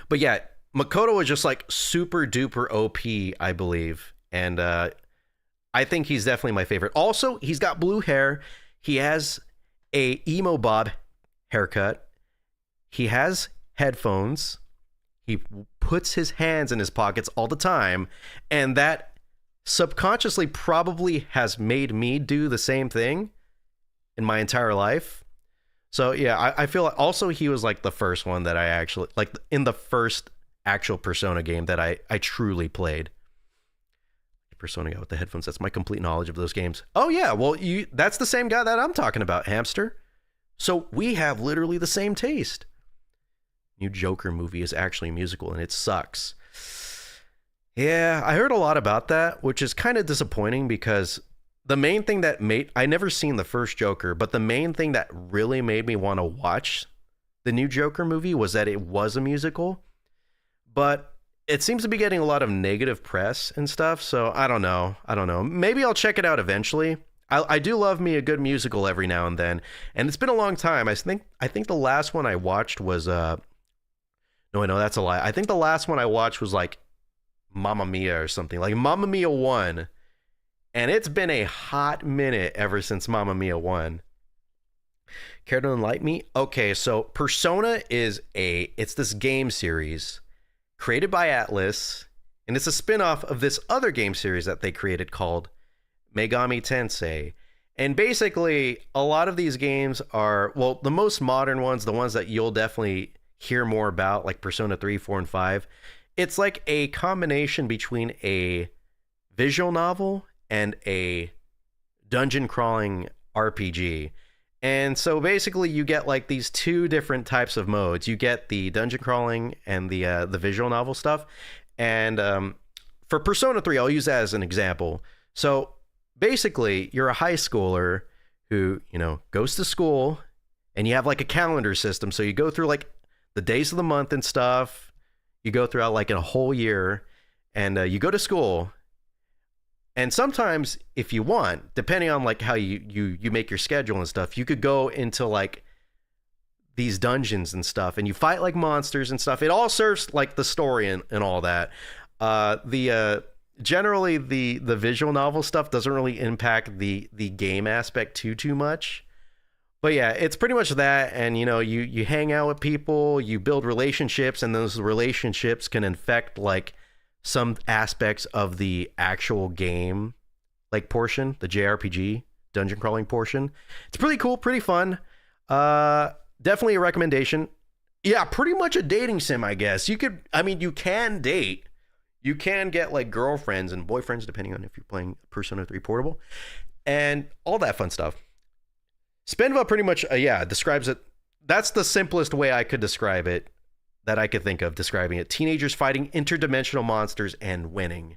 But yeah, Makoto is just like super duper OP, I believe. And I think he's definitely my favorite. Also, he's got blue hair. He has a emo bob haircut. He has headphones. He puts his hands in his pockets all the time, and that subconsciously probably has made me do the same thing in my entire life. So yeah, I feel like also he was like the first one that I actually like in the first actual Persona game that I truly played. Persona guy with the headphones. That's my complete knowledge of those games. Oh yeah, well that's the same guy that I'm talking about, Hamster. So we have literally the same taste. New Joker movie is actually a musical and it sucks. Yeah, I heard a lot about that, which is kind of disappointing because the main thing that I never seen the first Joker, but the main thing that really made me want to watch the new Joker movie was that it was a musical. But it seems to be getting a lot of negative press and stuff, so I don't know. Maybe I'll check it out eventually. I do love me a good musical every now and then, and it's been a long time. I think the last one I watched was no, that's a lie. I think the last one I watched was like Mamma Mia or something, like Mamma Mia 1, and it's been a hot minute ever since Mamma Mia 1. Care to enlighten me? Okay, so Persona it's this game series created by Atlas, and it's a spin-off of this other game series that they created called Megami Tensei. And basically, a lot of these games are, well, the most modern ones, the ones that you'll definitely hear more about, like Persona 3, 4, and 5, it's like a combination between a visual novel and a dungeon crawling RPG. And so basically you get like these two different types of modes. You get the dungeon crawling and the visual novel stuff. And for Persona 3, I'll use that as an example. So basically you're a high schooler who, goes to school, and you have like a calendar system. So you go through like the days of the month and stuff. You go throughout like a whole year, and you go to school. And sometimes, if you want, depending on like how you make your schedule and stuff, you could go into like these dungeons and stuff, and you fight like monsters and stuff. It all serves like the story and all that. Generally the visual novel stuff doesn't really impact the game aspect too much. But yeah, it's pretty much that, and you hang out with people, you build relationships, and those relationships can infect like some aspects of the actual game, like portion, the JRPG dungeon crawling portion. It's pretty cool, pretty fun. Definitely a recommendation. Yeah, pretty much a dating sim, I guess. You can date. You can get like girlfriends and boyfriends, depending on if you're playing Persona 3 Portable, and all that fun stuff. Spenva pretty much, describes it. That's the simplest way I could describe it, that I could think of describing it. Teenagers fighting interdimensional monsters and winning.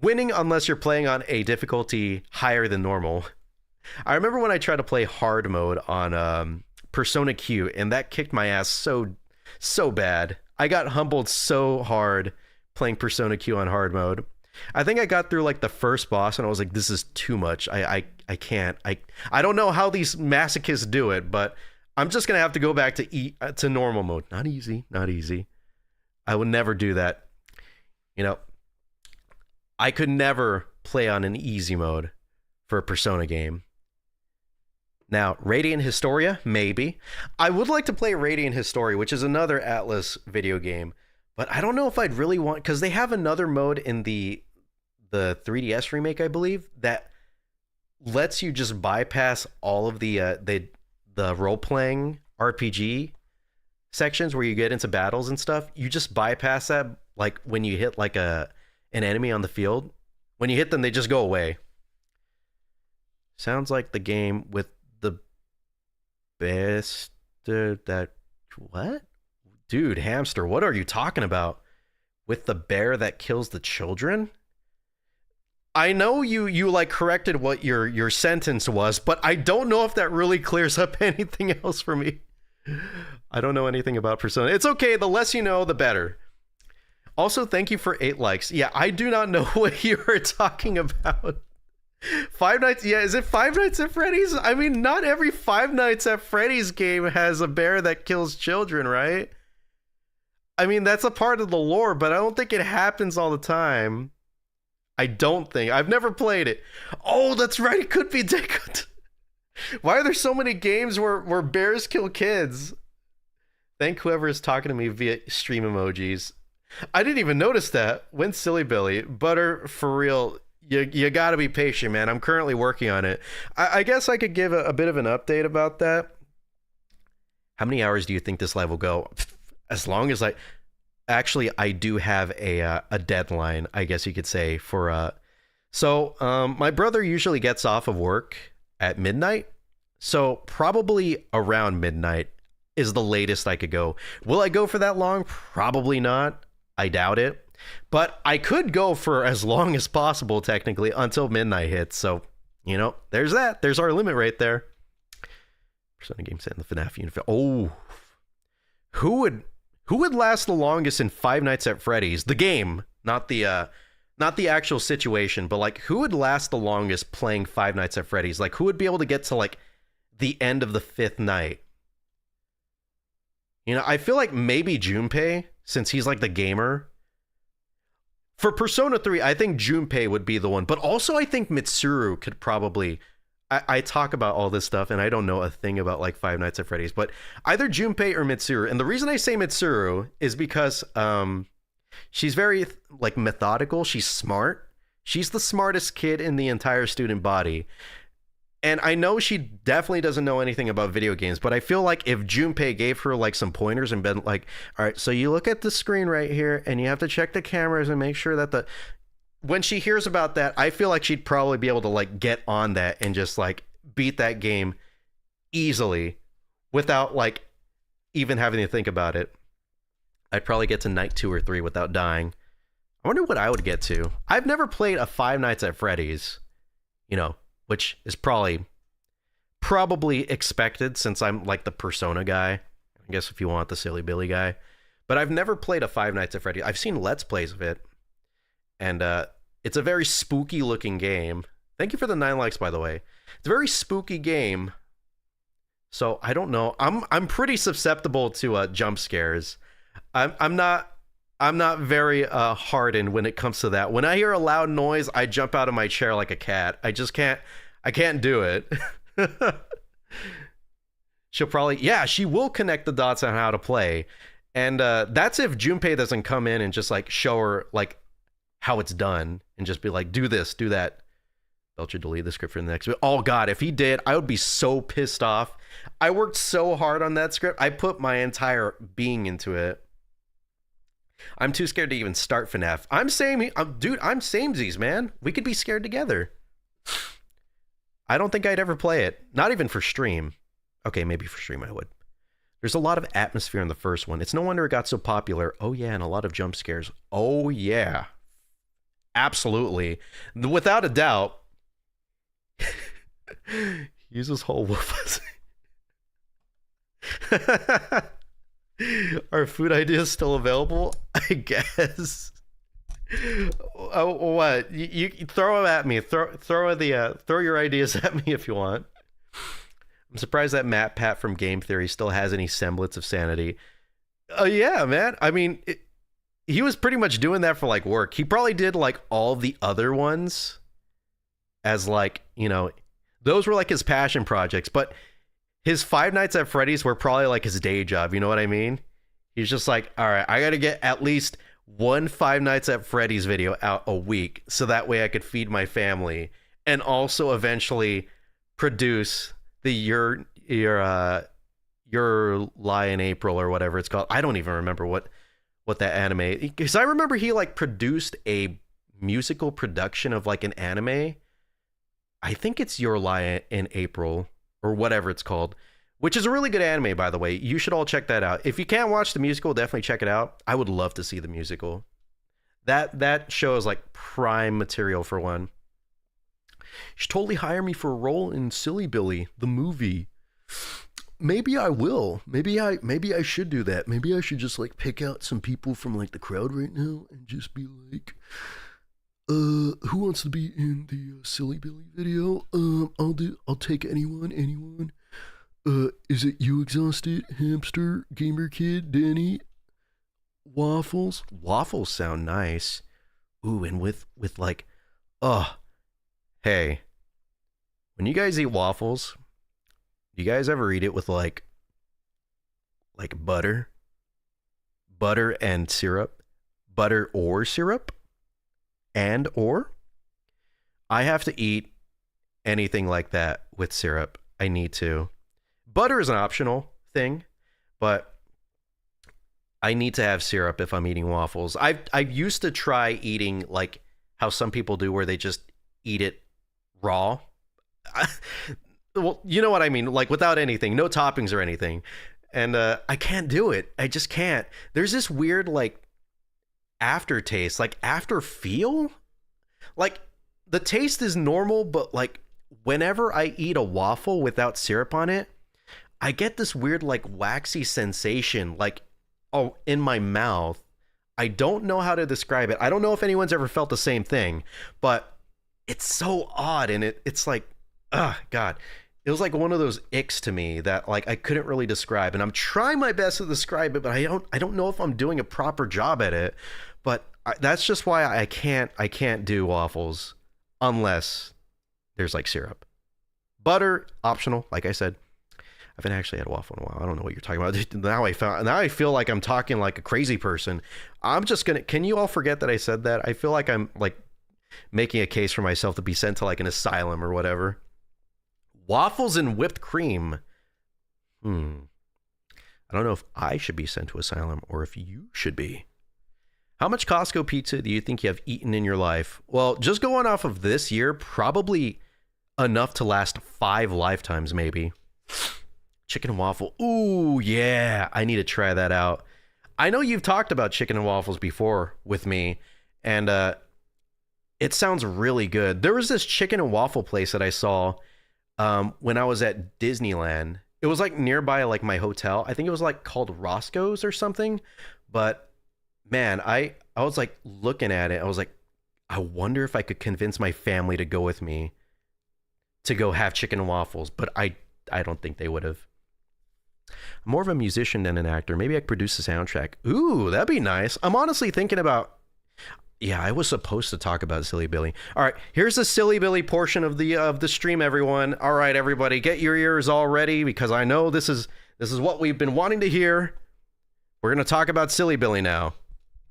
Winning unless you're playing on a difficulty higher than normal. I remember when I tried to play hard mode on Persona Q, and that kicked my ass so bad. I got humbled so hard playing Persona Q on hard mode. I think I got through like the first boss, and I was like, this is too much. I can't. I don't know how these masochists do it, but I'm just gonna have to go back to normal mode. Not easy. I would never do that. I could never play on an easy mode for a Persona game. Now, Radiant Historia, maybe. I would like to play Radiant Historia, which is another Atlas video game, but I don't know if I'd really want, because they have another mode in the 3DS remake, I believe, that lets you just bypass all of the role playing RPG sections where you get into battles and stuff. You just bypass that, like when you hit like an enemy on the field. When you hit them, they just go away. Sounds like the game with the best that what? Dude, hamster, what are you talking about? With the bear that kills the children? I know you like corrected what your sentence was, but I don't know if that really clears up anything else for me. I don't know anything about Persona. It's okay, the less you know, the better. Also, thank you for 8 likes. Yeah, I do not know what you were talking about. Five Nights, yeah, is it Five Nights at Freddy's? I mean, not every Five Nights at Freddy's game has a bear that kills children, right? I mean, that's a part of the lore, but I don't think it happens all the time. I don't think. I've never played it. Oh, that's right. It could be Deku. Why are there so many games where bears kill kids? Thank whoever is talking to me via stream emojis. I didn't even notice that. When's Silly Billy? Butter, for real, you gotta be patient, man. I'm currently working on it. I guess I could give a bit of an update about that. How many hours do you think this live will go? As long as Actually, I do have a deadline, I guess you could say, for my brother usually gets off of work at midnight, so probably around midnight is the latest I could go. Will I go for that long? Probably not. I doubt it. But I could go for as long as possible, technically, until midnight hits. So, you know, there's that. There's our limit right there. Persona game set in the FNAF universe. Oh, who would last the longest in Five Nights at Freddy's? The game, not the actual situation, but like who would last the longest playing Five Nights at Freddy's? Like who would be able to get to like the end of the 5th night? You know, I feel like maybe Junpei, since he's like the gamer. For Persona 3, I think Junpei would be the one, but also I think Mitsuru could probably. I talk about all this stuff and I don't know a thing about like Five Nights at Freddy's, but either Junpei or Mitsuru. And the reason I say Mitsuru is because she's very like methodical. She's smart. She's the smartest kid in the entire student body. And I know she definitely doesn't know anything about video games, but I feel like if Junpei gave her like some pointers and been like, all right, so you look at the screen right here and you have to check the cameras and make sure that when she hears about that, I feel like she'd probably be able to like get on that and just like beat that game easily without like even having to think about it. I'd probably get to night 2 or 3 without dying. I wonder what I would get to. I've never played a Five Nights at Freddy's, you know, which is probably expected since I'm like the Persona guy. I guess if you want the Silly Billy guy. But I've never played a Five Nights at Freddy's. I've seen Let's Plays of it. And it's a very spooky looking game. Thank you for the 9 likes, by the way. It's a very spooky game. So I don't know. I'm pretty susceptible to jump scares. I'm not very hardened when it comes to that. When I hear a loud noise, I jump out of my chair like a cat. I can't do it. She'll probably, yeah, she will connect the dots on how to play. And that's if Junpei doesn't come in and just like show her like how it's done and just be like, do this, do that. Belcher, delete the script for the next. Oh God, if he did, I would be so pissed off. I worked so hard on that script. I put my entire being into it. I'm too scared to even start FNAF. I'm samesies, man. We could be scared together. I don't think I'd ever play it. Not even for stream. Okay, maybe for stream I would. There's a lot of atmosphere in the first one. It's no wonder it got so popular. Oh yeah, and a lot of jump scares. Oh yeah. Absolutely. Without a doubt. Use this whole wolf. Are food ideas still available? I guess. Oh, what? You throw them at me. Throw your ideas at me if you want. I'm surprised that Matt Pat from Game Theory still has any semblance of sanity. Yeah, man. I mean, he was pretty much doing that for like work. He probably did like all the other ones as like, you know, Those were like his passion projects, but his Five Nights at Freddy's were probably like his day job. You know what I mean? He's just like, all right, I got to get at least one Five Nights at Freddy's video out a week so that way I could feed my family and also eventually produce the your Lie in April or whatever it's called. I don't even remember what that anime, because I remember he like produced a musical production of like an anime. I think it's Your Lie in April or whatever it's called, which is a really good anime, by the way. You should all check that out. If you can't watch the musical, definitely check it out. I would love to see the musical. That show is like prime material for one. You should totally hire me for a role in Silly Billy, the movie. Maybe I will. Maybe I should do that. Maybe I should just like pick out some people from like the crowd right now and just be like, who wants to be in the Silly Billy video? I'll take anyone. Is it you, Exhausted, Hamster, Gamer Kid, Danny, Waffles? Waffles sound nice. Ooh, and with like, hey, when you guys eat waffles, do you guys ever eat it with like butter and syrup, butter or syrup, and or? I have to eat anything like that with syrup. I need to. Butter is an optional thing, but I need to have syrup if I'm eating waffles. I used to try eating like how some people do, where they just eat it raw. Well, you know what I mean, like without anything, no toppings or anything. And I can't do it. I just can't. There's this weird like aftertaste, like after feel. Like the taste is normal, but like whenever I eat a waffle without syrup on it, I get this weird like waxy sensation like in my mouth. I don't know how to describe it. I don't know if anyone's ever felt the same thing, but it's so odd, and it's like, God. It was like one of those icks to me that like I couldn't really describe, and I'm trying my best to describe it, but I don't know if I'm doing a proper job at it. But that's just why I can't do waffles unless there's like syrup. Butter optional, like I said. I haven't actually had a waffle in a while. I don't know what you're talking about. Now I feel like I'm talking like a crazy person. I'm just gonna. Can you all forget that I said that? I feel like I'm like making a case for myself to be sent to like an asylum or whatever. Waffles and whipped cream. I don't know if I should be sent to asylum or if you should be. How much Costco pizza do you think you have eaten in your life? Well, just going off of this year, probably enough to last 5 lifetimes, maybe. Chicken and waffle. Ooh, yeah. I need to try that out. I know you've talked about chicken and waffles before with me, and it sounds really good. There was this chicken and waffle place that I saw when I was at Disneyland. It was like nearby like my hotel. I think it was like called Roscoe's or something. But man, I was like looking at it. I was like, I wonder if I could convince my family to go with me to go have chicken and waffles. But I don't think they would have. I'm more of a musician than an actor. Maybe I could produce a soundtrack. Ooh, that'd be nice. I'm honestly thinking about... Yeah, I was supposed to talk about Silly Billy. All right, here's the Silly Billy portion of the stream, everyone. All right, everybody, get your ears all ready because I know this is what we've been wanting to hear. We're going to talk about Silly Billy now.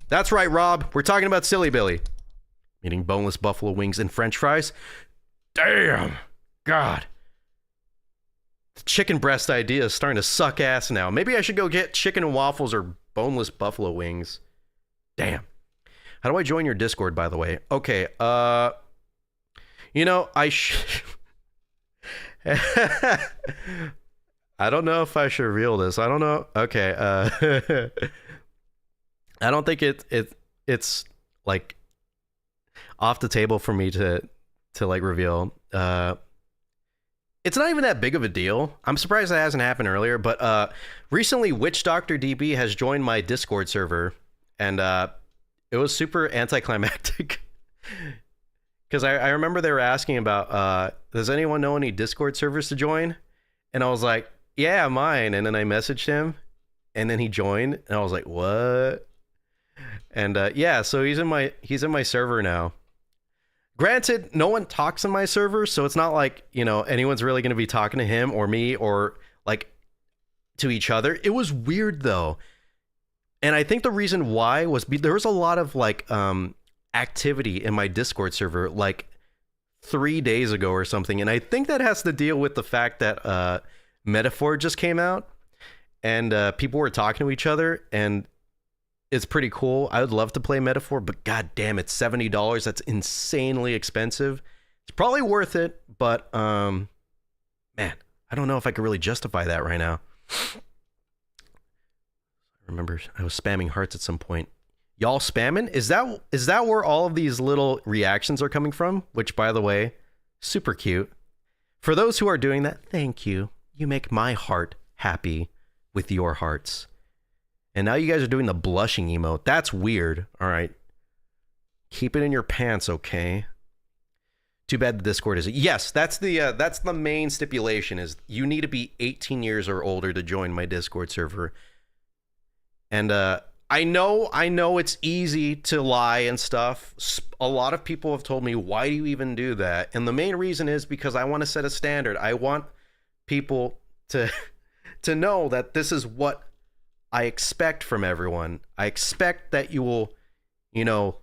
That's right, Rob. We're talking about Silly Billy. Eating boneless buffalo wings and french fries. Damn. God. The chicken breast idea is starting to suck ass now. Maybe I should go get chicken and waffles or boneless buffalo wings. Damn. How do I join your Discord, by the way? Okay, you know, I don't know if I should reveal this. I don't know. Okay, I don't think it's like off the table for me to like reveal. It's not even that big of a deal. I'm surprised that hasn't happened earlier, but recently Witch Doctor DB has joined my Discord server, and it was super anticlimactic because I remember they were asking about, does anyone know any Discord servers to join? And I was like, yeah, mine. And then I messaged him and then he joined and I was like, what? And yeah, so he's in my server now. Granted, no one talks in my server, so it's not like, anyone's really going to be talking to him or me or like to each other. It was weird though. And I think the reason why was there was a lot of like activity in my Discord server like 3 days ago or something. And I think that has to deal with the fact that Metaphor just came out and people were talking to each other, and it's pretty cool. I would love to play Metaphor, but god damn, it's $70. That's insanely expensive. It's probably worth it, but man, I don't know if I could really justify that right now. I remember I was spamming hearts at some point. Y'all spamming? Is that where all of these little reactions are coming from? Which, by the way, super cute. For those who are doing that, thank you. You make my heart happy with your hearts. And now you guys are doing the blushing emote. That's weird. All right. Keep it in your pants, okay? Too bad the Discord is... Yes, that's the main stipulation is you need to be 18 years or older to join my Discord server. And I know it's easy to lie and stuff. A lot of people have told me, why do you even do that? And the main reason is because I want to set a standard. I want people to know that this is what I expect from everyone. I expect that you will,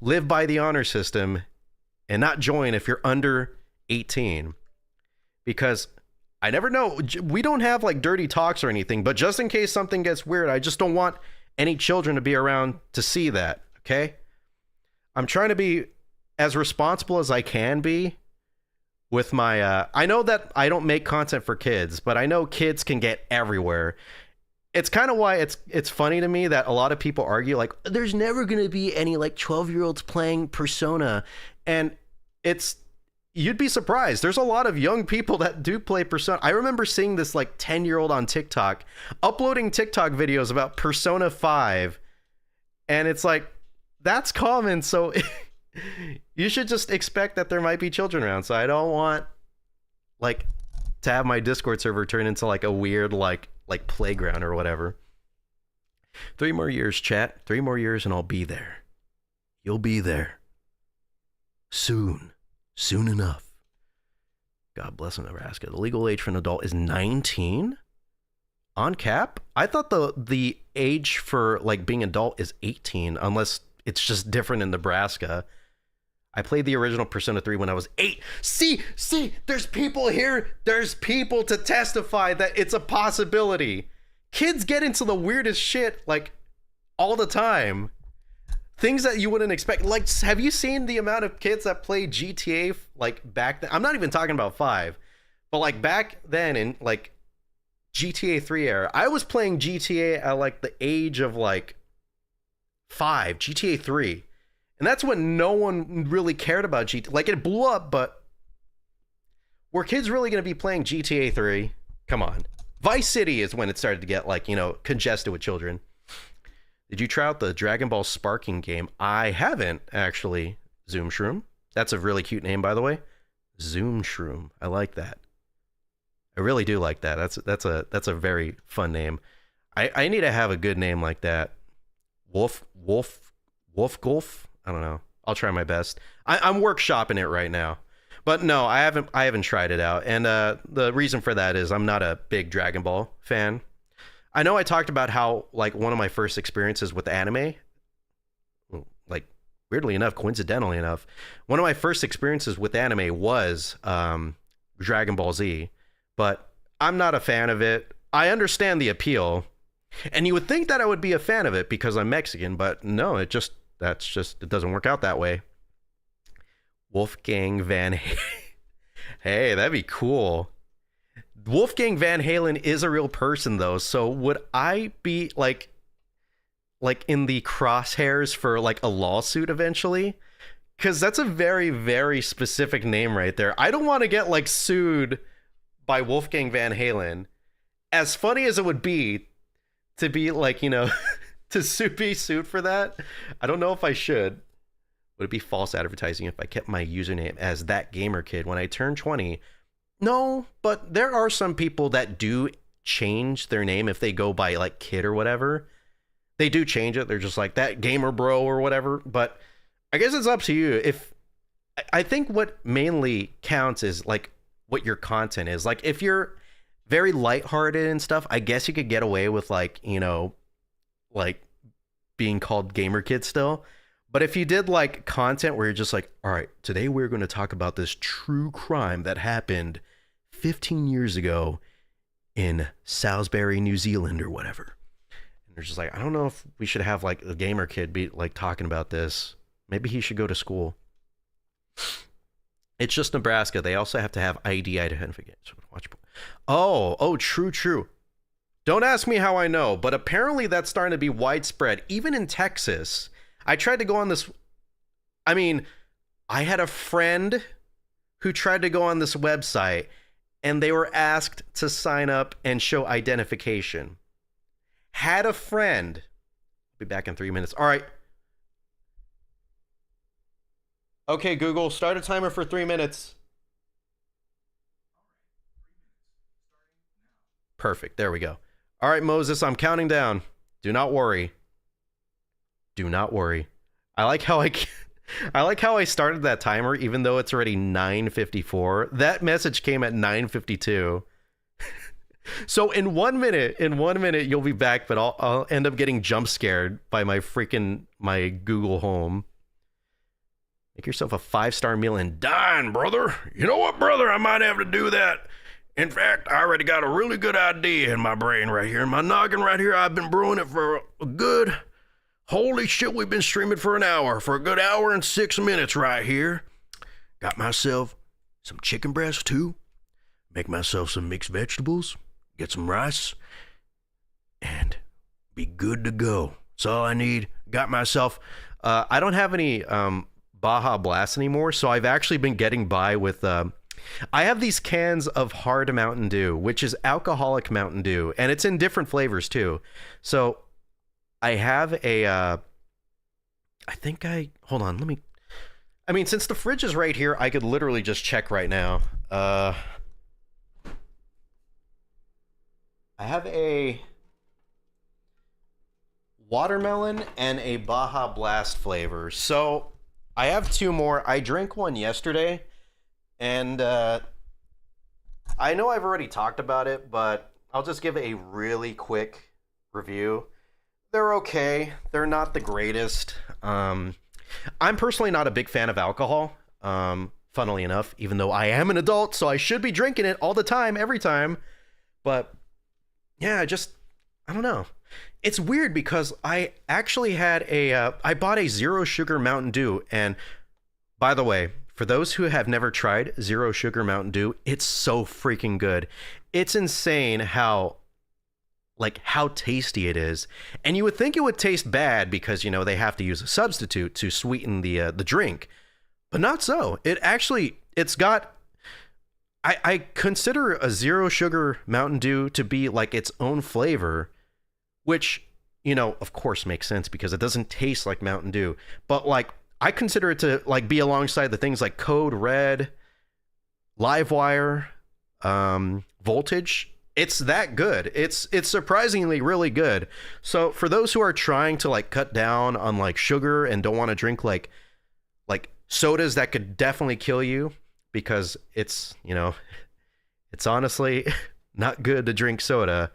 live by the honor system and not join if you're under 18. Because I never know. We don't have like dirty talks or anything, but just in case something gets weird, I just don't want any children to be around to see that, okay? I'm trying to be as responsible as I can be with my... I know that I don't make content for kids, but I know kids can get everywhere. It's kind of why it's funny to me that a lot of people argue, like, there's never going to be any, like, 12-year-olds playing Persona. And you'd be surprised. There's a lot of young people that do play Persona. I remember seeing this, like, 10-year-old on TikTok uploading TikTok videos about Persona 5. And it's like, that's common, so you should just expect that there might be children around. So I don't want, like, to have my Discord server turn into, like, a weird, like playground or whatever. 3 more years, chat. 3 more years and I'll be there. You'll be there. Soon enough. God bless Nebraska. The legal age for an adult is 19 on cap. I thought the age for like being adult is 18, unless it's just different in Nebraska. I played the original Persona 3 when I was 8. See, there's people here. There's people to testify that it's a possibility. Kids get into the weirdest shit like all the time. Things that you wouldn't expect. Like, have you seen the amount of kids that play GTA like back then? I'm not even talking about 5, but like back then in like GTA 3 era, I was playing GTA at like the age of like 5, GTA 3. And that's when no one really cared about GTA. Like, it blew up, but were kids really going to be playing GTA 3? Come on. Vice City is when it started to get, like, congested with children. Did you try out the Dragon Ball Sparking game? I haven't, actually. Zoom Shroom. That's a really cute name, by the way. Zoom Shroom. I like that. I really do like that. That's a very fun name. I need to have a good name like that. Wolf Golf? I don't know. I'll try my best. I'm workshopping it right now. But no, I haven't tried it out. And the reason for that is I'm not a big Dragon Ball fan. I know I talked about how, like, one of my first experiences with anime, like, weirdly enough, coincidentally enough, one of my first experiences with anime was Dragon Ball Z. But I'm not a fan of it. I understand the appeal. And you would think that I would be a fan of it because I'm Mexican, but no, it doesn't work out that way. Wolfgang Van Halen. Hey, that'd be cool. Wolfgang Van Halen is a real person though, so would I be like in the crosshairs for like a lawsuit eventually? Because that's a very, very specific name right there. I don't want to get like sued by Wolfgang Van Halen. As funny as it would be to be like, to be sued for that, I don't know if I should. Would it be false advertising if I kept my username as that gamer kid when I turn 20? No, but there are some people that do change their name if they go by like kid or whatever. They do change it. They're just like that gamer bro or whatever. But I guess it's up to you. I think what mainly counts is like what your content is. Like if you're very lighthearted and stuff, I guess you could get away with like, like being called gamer kid still. But if you did like content where you're just like, all right, today we're going to talk about this true crime that happened 15 years ago in Salisbury, New Zealand or whatever. And they're just like, I don't know if we should have like a gamer kid be like talking about this. Maybe he should go to school. It's just Nebraska. They also have to have ID identification. Watch. Oh, true. Don't ask me how I know, but apparently that's starting to be widespread, even in Texas. I tried to go on this. I mean, I had a friend who tried to go on this website, and they were asked to sign up and show identification. Had a friend. I'll be back in 3 minutes. All right. Okay, Google, start a timer for 3 minutes. Perfect. There we go. All right, Moses, I'm counting down. Do not worry. Do not worry. I like how I started that timer even though it's already 9:54. That message came at 9:52. So in 1 minute, you'll be back, but I'll end up getting jump scared by my Google Home. Make yourself a 5-star meal and dine, brother. You know what, brother? I might have to do that. In fact, I already got a really good idea in my brain right here. In my noggin right here, I've been brewing it for a good... Holy shit, we've been streaming for an hour. For a good hour and 6 minutes right here. Got myself some chicken breast too. Make myself some mixed vegetables. Get some rice. And be good to go. That's all I need. Got myself... I don't have any... Baja Blast anymore, so I've actually been getting by with I have these cans of hard Mountain Dew, which is alcoholic Mountain Dew, and it's in different flavors too. So I have a hold on, since the fridge is right here, I could literally just check right now. I have a watermelon and a Baja Blast flavor. So I have 2 more. I drank one yesterday, and I know I've already talked about it, but I'll just give a really quick review. They're okay. They're not the greatest. I'm personally not a big fan of alcohol, funnily enough, even though I am an adult, so I should be drinking it all the time, every time. But, yeah, I don't know. It's weird because I actually had I bought a zero sugar Mountain Dew. And by the way, for those who have never tried zero sugar Mountain Dew, it's so freaking good. It's insane how tasty it is. And you would think it would taste bad because, they have to use a substitute to sweeten the drink, but not so. It's got, I consider a zero sugar Mountain Dew to be like its own flavor, which, of course makes sense because it doesn't taste like Mountain Dew. But like, I consider it to like be alongside the things like Code Red, Livewire, Voltage. It's that good. It's surprisingly really good. So for those who are trying to like cut down on like sugar and don't want to drink like sodas that could definitely kill you, because it's honestly not good to drink soda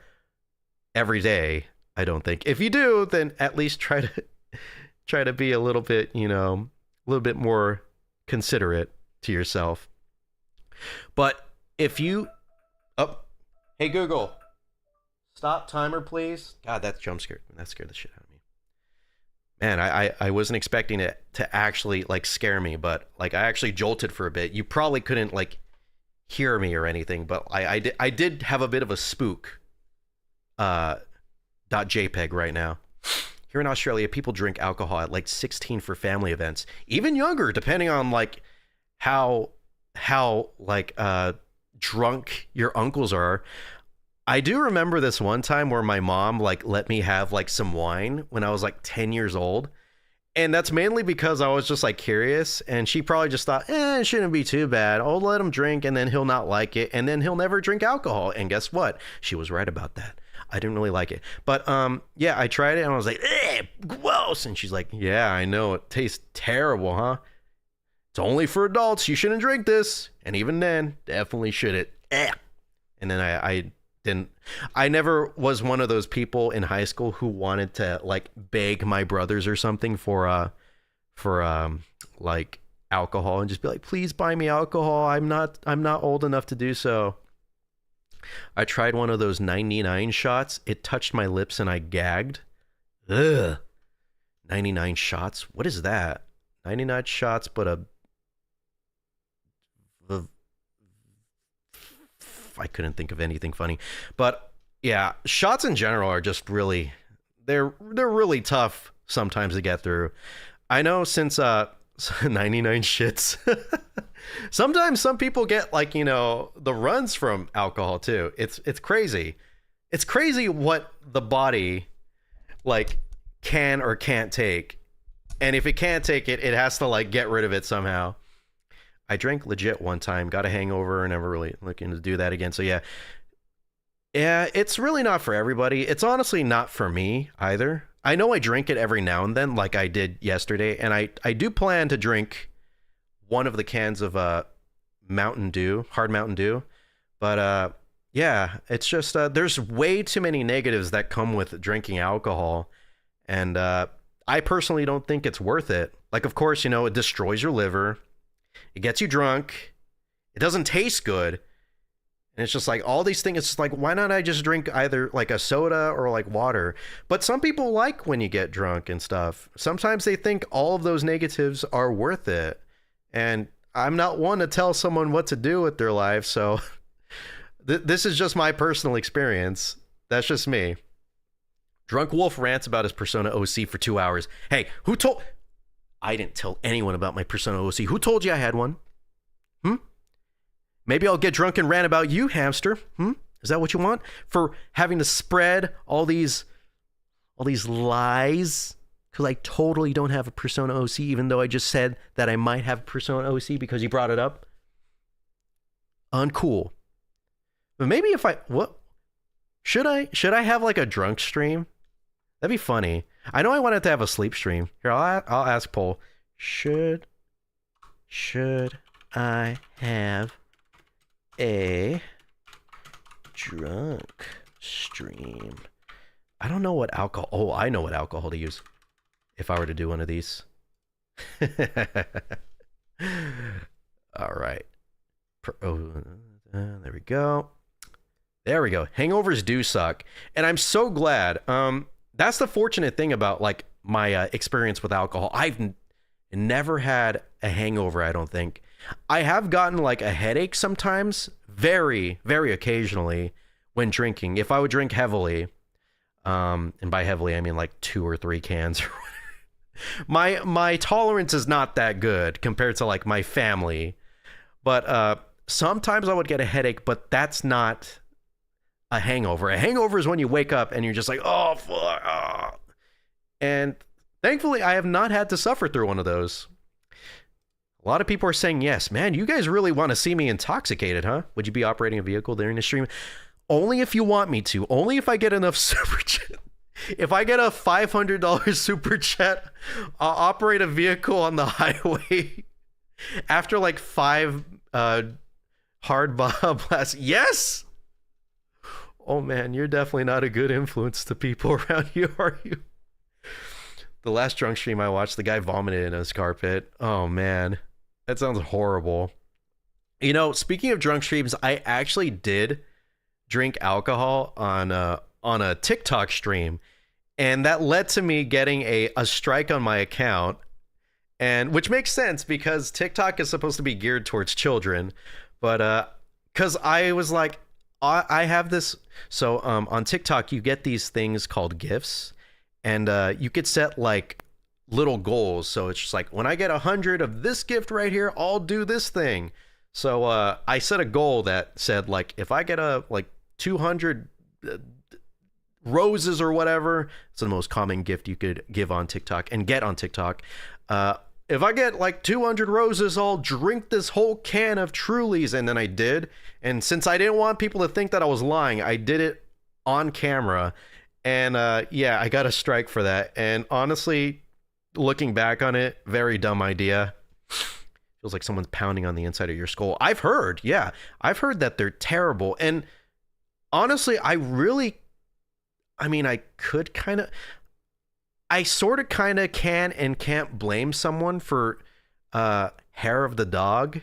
every day. I don't think. If you do, then at least try to be a little bit, a little bit more considerate to yourself. But if you, hey Google, stop timer, please. God, that jump scared. That scared the shit out of me. Man, I wasn't expecting it to actually like scare me, but like I actually jolted for a bit. You probably couldn't like hear me or anything, but I did have a bit of a spook. .jpg right now. Here in Australia, people drink alcohol at like 16 for family events, even younger, depending on like how like drunk your uncles are. I do remember this one time where my mom like let me have like some wine when I was like 10 years old, and that's mainly because I was just like curious, and she probably just thought, it shouldn't be too bad. I'll let him drink, and then he'll not like it, and then he'll never drink alcohol. And guess what? She was right about that. I didn't really like it. But yeah, I tried it and I was like, gross. And she's like, yeah, I know. It tastes terrible, huh? It's only for adults. You shouldn't drink this. And even then, definitely shouldn't. And then I didn't. I never was one of those people in high school who wanted to like beg my brothers or something for like alcohol and just be like, please buy me alcohol. I'm not old enough to do so. I tried one of those 99 shots. It touched my lips and I gagged. Ugh. 99 shots? What is that? 99 shots, but I couldn't think of anything funny. But yeah, shots in general are just really, they're really tough sometimes to get through. I know since 99 shits. Sometimes some people get like, you know, the runs from alcohol too. It's crazy. It's crazy what the body like can or can't take. And if it can't take it, it has to like get rid of it somehow. I drank legit one time, got a hangover, and never really looking to do that again. So yeah, it's really not for everybody. It's honestly not for me either. I know I drink it every now and then, like I did yesterday, and I do plan to drink one of the cans of Mountain Dew, hard Mountain Dew. But yeah, it's just there's way too many negatives that come with drinking alcohol, and I personally don't think it's worth it. Like, of course, you know, it destroys your liver. It gets you drunk. It doesn't taste good. And it's just like all these things. It's just like, why not I just drink either like a soda or like water? But some people like when you get drunk and stuff. Sometimes they think all of those negatives are worth it. And I'm not one to tell someone what to do with their life. So this is just my personal experience. That's just me. Drunk Wolf rants about his Persona OC for 2 hours. Hey, who told... I didn't tell anyone about my Persona OC. Who told you I had one? Maybe I'll get drunk and rant about you, hamster. Is that what you want? For having to spread all these lies? Because I totally don't have a Persona OC, even though I just said that I might have a Persona OC because you brought it up. Uncool. But maybe if I... What? Should I have like a drunk stream? That'd be funny. I know I wanted to have a sleep stream. Here, I'll ask Paul. Should I have a drunk stream? I don't know what alcohol. Oh, I know what alcohol to use if I were to do one of these. All right. There we go. There we go. Hangovers do suck, and I'm so glad. That's the fortunate thing about like my experience with alcohol. I've never had a hangover, I don't think. I have gotten like a headache sometimes, very, very occasionally when drinking. If I would drink heavily, and by heavily, I mean like 2 or 3 cans. My tolerance is not that good compared to like my family. But sometimes I would get a headache, but that's not a hangover. A hangover is when you wake up and you're just like, oh, fuck. Oh. And thankfully, I have not had to suffer through one of those. A lot of people are saying, yes, man, you guys really want to see me intoxicated, huh? Would you be operating a vehicle during the stream? Only if you want me to. Only if I get enough super chat. If I get a $500 super chat, I'll operate a vehicle on the highway after like 5 hard blasts. Yes! Oh man, you're definitely not a good influence to people around you, are you? The last drunk stream I watched, the guy vomited in his carpet. Oh man, that sounds horrible. You know, speaking of drunk streams, I actually did drink alcohol on a TikTok stream, and that led to me getting a strike on my account, and which makes sense because TikTok is supposed to be geared towards children, but because I was like, I have this. So on TikTok, you get these things called GIFs, and you could set like little goals. So it's just like, when I get 100 of this gift right here, I'll do this thing. So I set a goal that said like, if I get like 200 roses or whatever, it's the most common gift you could give on TikTok and get on TikTok. If I get like 200 roses, I'll drink this whole can of Trulies. And then I did. And since I didn't want people to think that I was lying, I did it on camera. And yeah, I got a strike for that. And honestly, looking back on it, very dumb idea. Feels like someone's pounding on the inside of your skull. I've heard that they're terrible. And honestly, I sort of kind of can and can't blame someone for hair of the dog,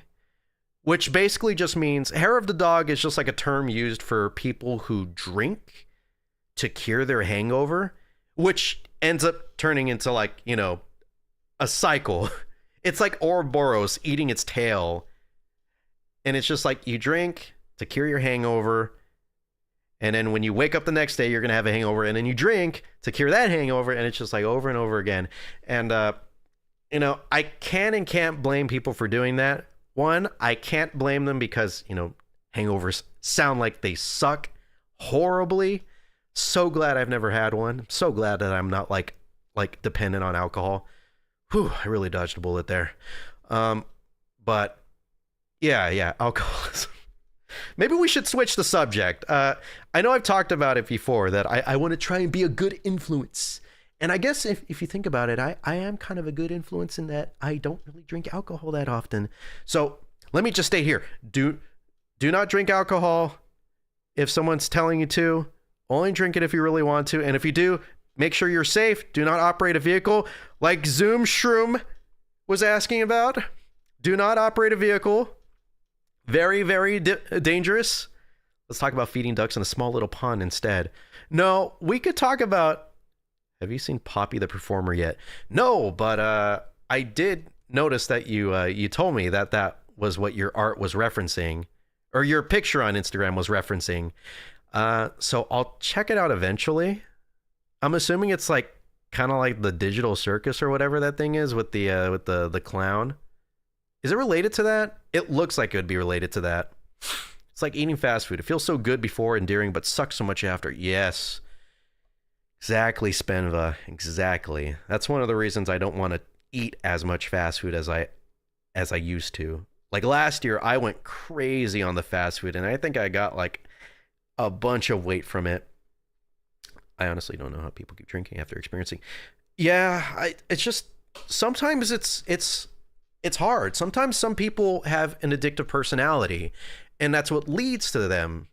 which basically just means hair of the dog is just like a term used for people who drink to cure their hangover, which ends up turning into like, a cycle. It's like Ouroboros eating its tail. And it's just like you drink to cure your hangover. And then when you wake up the next day, you're going to have a hangover. And then you drink to cure that hangover. And it's just like over and over again. And, I can and can't blame people for doing that. One, I can't blame them because, hangovers sound like they suck horribly. So glad I've never had one. I'm so glad that I'm not like dependent on alcohol. Whew, I really dodged a bullet there. But yeah, alcoholism. Maybe we should switch the subject. I know I've talked about it before that I want to try and be a good influence. And I guess if you think about it, I am kind of a good influence in that I don't really drink alcohol that often. So let me just stay here. Do not drink alcohol if someone's telling you to. Only drink it if you really want to. And if you do, make sure you're safe. Do not operate a vehicle like Zoom Shroom was asking about. Do not operate a vehicle. Very, very dangerous. Let's talk about feeding ducks in a small little pond instead. No, we could talk about... Have you seen Poppy the Performer yet? No, but I did notice that you told me that was what your art was referencing, or your picture on Instagram was referencing. So I'll check it out eventually. I'm assuming it's like kind of like the Digital Circus or whatever that thing is with the clown. Is it related to that? It looks like it would be related to that. It's like eating fast food. It feels so good before, endearing, but sucks so much after. Yes. Exactly, Spenva. Exactly. That's one of the reasons I don't want to eat as much fast food as I used to. Like last year, I went crazy on the fast food, and I think I got like a bunch of weight from it. I honestly don't know how people keep drinking after experiencing. Yeah, it's just sometimes it's hard. Sometimes some people have an addictive personality, and that's what leads to them,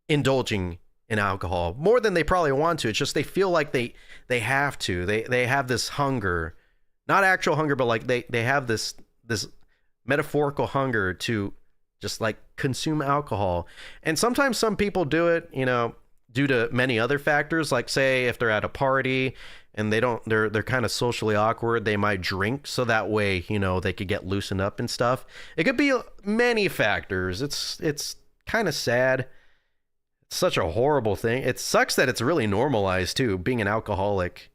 indulging in alcohol more than they probably want to. It's just they feel like they have to. They have this hunger, not actual hunger, but like they have this metaphorical hunger to just like consume alcohol. And sometimes some people do it, due to many other factors, like say if they're at a party and they're kind of socially awkward, they might drink so that way, they could get loosened up and stuff. It could be many factors. It's kind of sad. It's such a horrible thing. It sucks that it's really normalized too, being an alcoholic,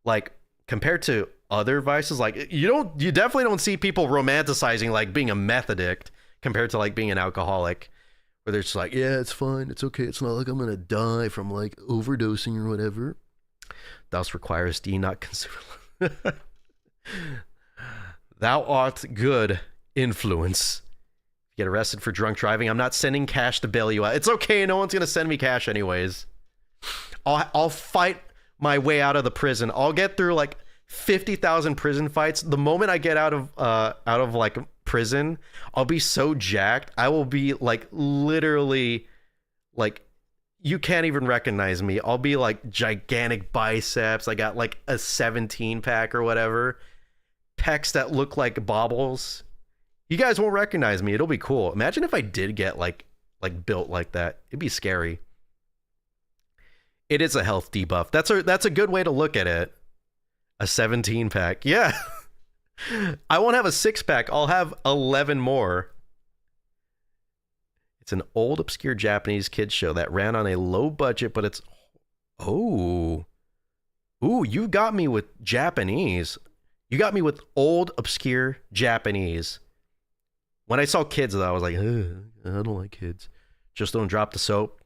like compared to other vices. Like you definitely don't see people romanticizing like being a meth addict compared to like being an alcoholic, where they're just like, yeah, it's fine, it's okay, it's not like I'm gonna die from like overdosing or whatever. Thus requires thee not consume. Thou art good influence. Get arrested for drunk driving. I'm not sending cash to bail you out. It's okay, no one's gonna send me cash anyways. I'll fight my way out of the prison. I'll get through like 50,000 prison fights. The moment I get out of like prison, I'll be so jacked. I will be like literally like you can't even recognize me. I'll be like gigantic biceps. I got like a 17 pack or whatever. Pecs that look like baubles. You guys won't recognize me. It'll be cool. Imagine if I did get like built like that. It'd be scary. It is a health debuff. That's a good way to look at it. A 17 pack. Yeah. I won't have a 6-pack. I'll have 11 more. It's an old, obscure Japanese kids show that ran on a low budget, but it's... Oh. Ooh, you got me with Japanese. You got me with old, obscure Japanese. When I saw kids, though, I was like, I don't like kids. Just don't drop the soap.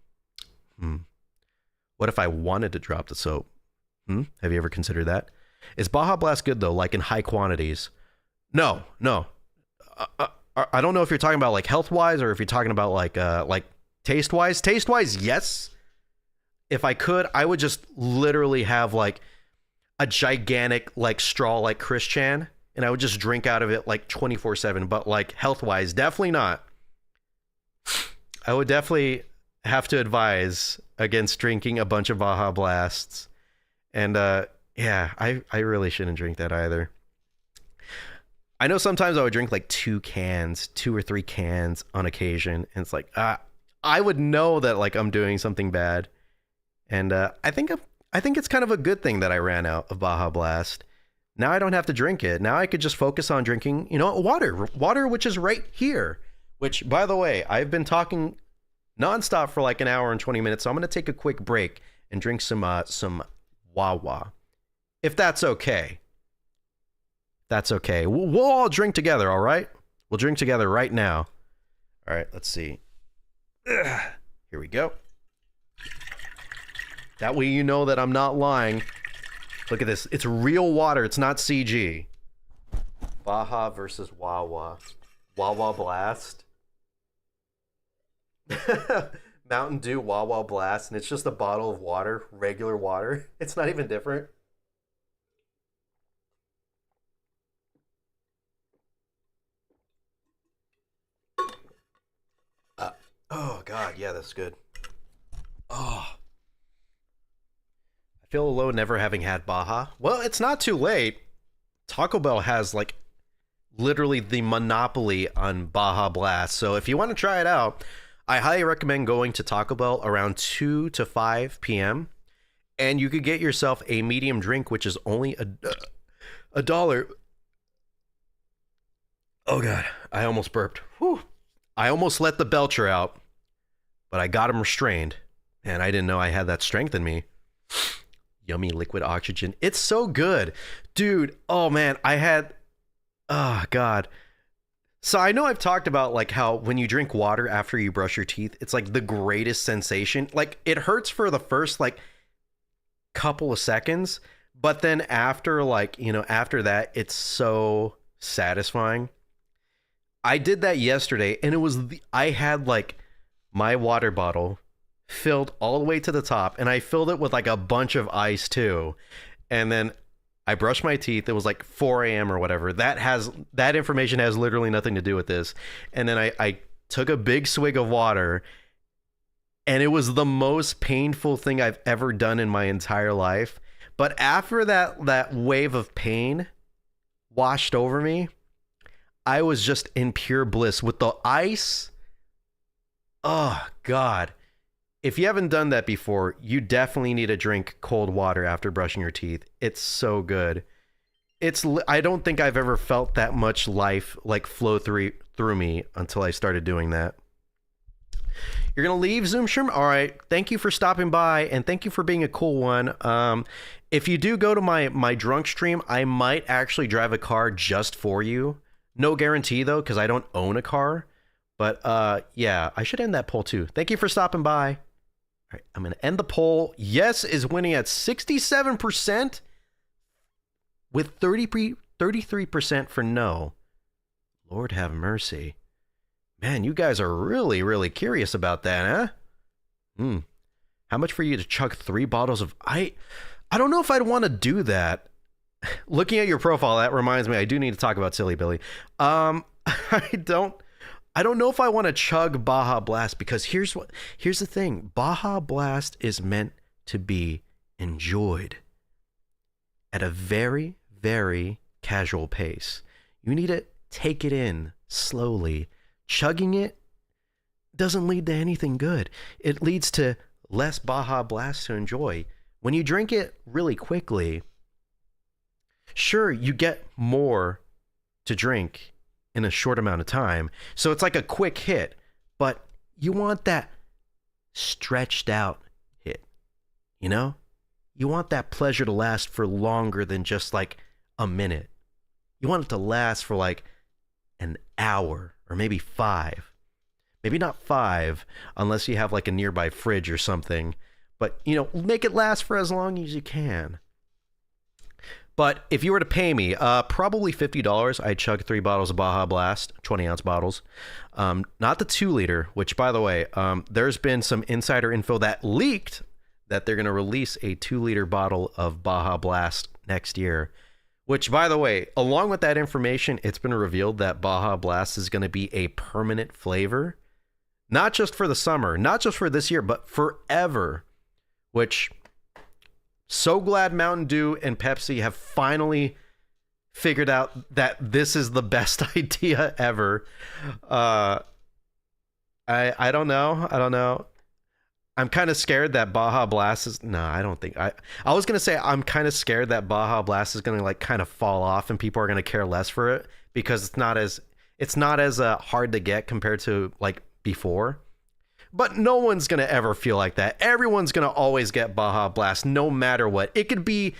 What if I wanted to drop the soap? Have you ever considered that? Is Baja Blast good, though, like in high quantities? No. I don't know if you're talking about like health-wise or if you're talking about like taste-wise. Taste-wise, yes. If I could, I would just literally have like a gigantic like straw like Chris Chan and I would just drink out of it like 24/7. But like health wise, definitely not. I would definitely have to advise against drinking a bunch of Baja Blasts. And yeah, I really shouldn't drink that either. I know sometimes I would drink like 2 or 3 cans on occasion, and it's like I would know that like I'm doing something bad, and I think it's kind of a good thing that I ran out of Baja Blast. Now I don't have to drink it. Now I could just focus on drinking, water, which is right here. Which, by the way, I've been talking nonstop for like an hour and 20 minutes, so I'm gonna take a quick break and drink some Wawa, if that's okay. That's okay. We'll all drink together, all right? We'll drink together right now. All right, let's see. Ugh. Here we go. That way you know that I'm not lying. Look at this. It's real water. It's not CG. Baja versus Wawa. Wawa Blast. Mountain Dew Wawa Blast, and it's just a bottle of water, regular water. It's not even different. Oh God, yeah, that's good. Oh, I feel alone never having had Baja. Well, it's not too late. Taco Bell has like literally the monopoly on Baja Blast. So if you want to try it out, I highly recommend going to Taco Bell around 2 to 5 p.m. and you could get yourself a medium drink, which is only a dollar. Oh God, I almost burped. Whew. I almost let the belcher out, but I got him restrained, and I didn't know I had that strength in me. Yummy liquid oxygen. It's so good. Dude, oh man, oh God. So I know I've talked about like how when you drink water after you brush your teeth, it's like the greatest sensation. Like it hurts for the first like couple of seconds, but then after after that, it's so satisfying. I did that yesterday, and I had like my water bottle filled all the way to the top, and I filled it with like a bunch of ice too. And then I brushed my teeth. It was like 4 a.m. or whatever. That information has literally nothing to do with this. And then I took a big swig of water, and it was the most painful thing I've ever done in my entire life. But after that wave of pain washed over me, I was just in pure bliss with the ice. Oh God. If you haven't done that before, you definitely need to drink cold water after brushing your teeth. It's so good. I don't think I've ever felt that much life like flow through me until I started doing that. You're going to leave, Zoomshroom? All right. Thank you for stopping by, and thank you for being a cool one. If you do go to my drunk stream, I might actually drive a car just for you. No guarantee, though, because I don't own a car. But yeah, I should end that poll, too. Thank you for stopping by. All right, I'm going to end the poll. Yes is winning at 67% with 33% for no. Lord have mercy. Man, you guys are really, really curious about that, huh? How much for you to chug 3 bottles of... I don't know if I'd want to do that. Looking at your profile, that reminds me, I do need to talk about Silly Billy. I don't know if I want to chug Baja Blast, because here's the thing. Baja Blast is meant to be enjoyed at a very, very casual pace. You need to take it in slowly. Chugging it doesn't lead to anything good. It leads to less Baja Blast to enjoy. When you drink it really quickly, sure, you get more to drink in a short amount of time. So it's like a quick hit, but you want that stretched out hit, you know? You want that pleasure to last for longer than just like a minute. You want it to last for like an hour or maybe 5. Maybe not 5 unless you have like a nearby fridge or something, but make it last for as long as you can. But if you were to pay me, probably $50, I'd chug 3 bottles of Baja Blast, 20-ounce bottles. Not the 2-liter, which, by the way, there's been some insider info that leaked that they're going to release a 2-liter bottle of Baja Blast next year, Which, by the way, along with that information, it's been revealed that Baja Blast is going to be a permanent flavor. Not just for the summer, not just for this year, but forever. Which, so glad Mountain Dew and Pepsi have finally figured out that this is the best idea ever. I don't know. I'm kind of scared that Baja Blast is... No, I don't think... I was going to say I'm kind of scared that Baja Blast is going to like kind of fall off and people are going to care less for it because it's not as hard to get compared to like before. But no one's going to ever feel like that. Everyone's going to always get Baja Blast no matter what. It could be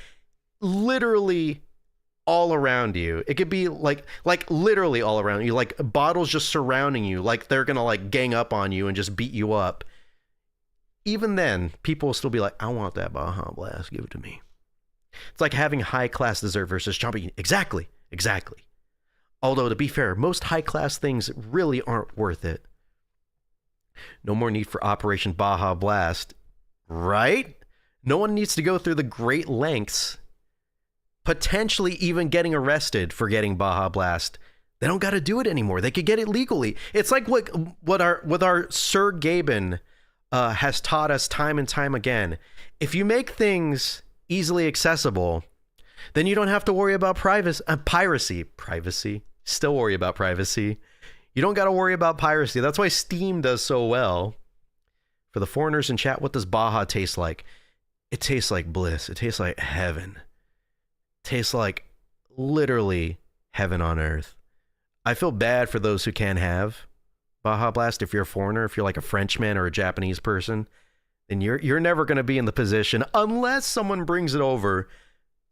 literally all around you. It could be like literally all around you. Like bottles just surrounding you. Like they're going to like gang up on you and just beat you up. Even then, people will still be like, I want that Baja Blast. Give it to me. It's like having high-class dessert versus chomping. Exactly. Although, to be fair, most high-class things really aren't worth it. No more need for Operation Baja Blast. Right? No one needs to go through the great lengths, potentially even getting arrested for getting Baja Blast. They don't got to do it anymore. They could get it legally. It's like what our Sir Gaben has taught us time and time again. If you make things easily accessible, then you don't have to worry about piracy. Still worry about privacy. You don't got to worry about piracy. That's why Steam does so well. For the foreigners in chat, what does Baja taste like? It tastes like bliss. It tastes like heaven. It tastes like literally heaven on earth. I feel bad for those who can't have Baja Blast. If you're a foreigner, if you're like a Frenchman or a Japanese person, then you're never going to be in the position unless someone brings it over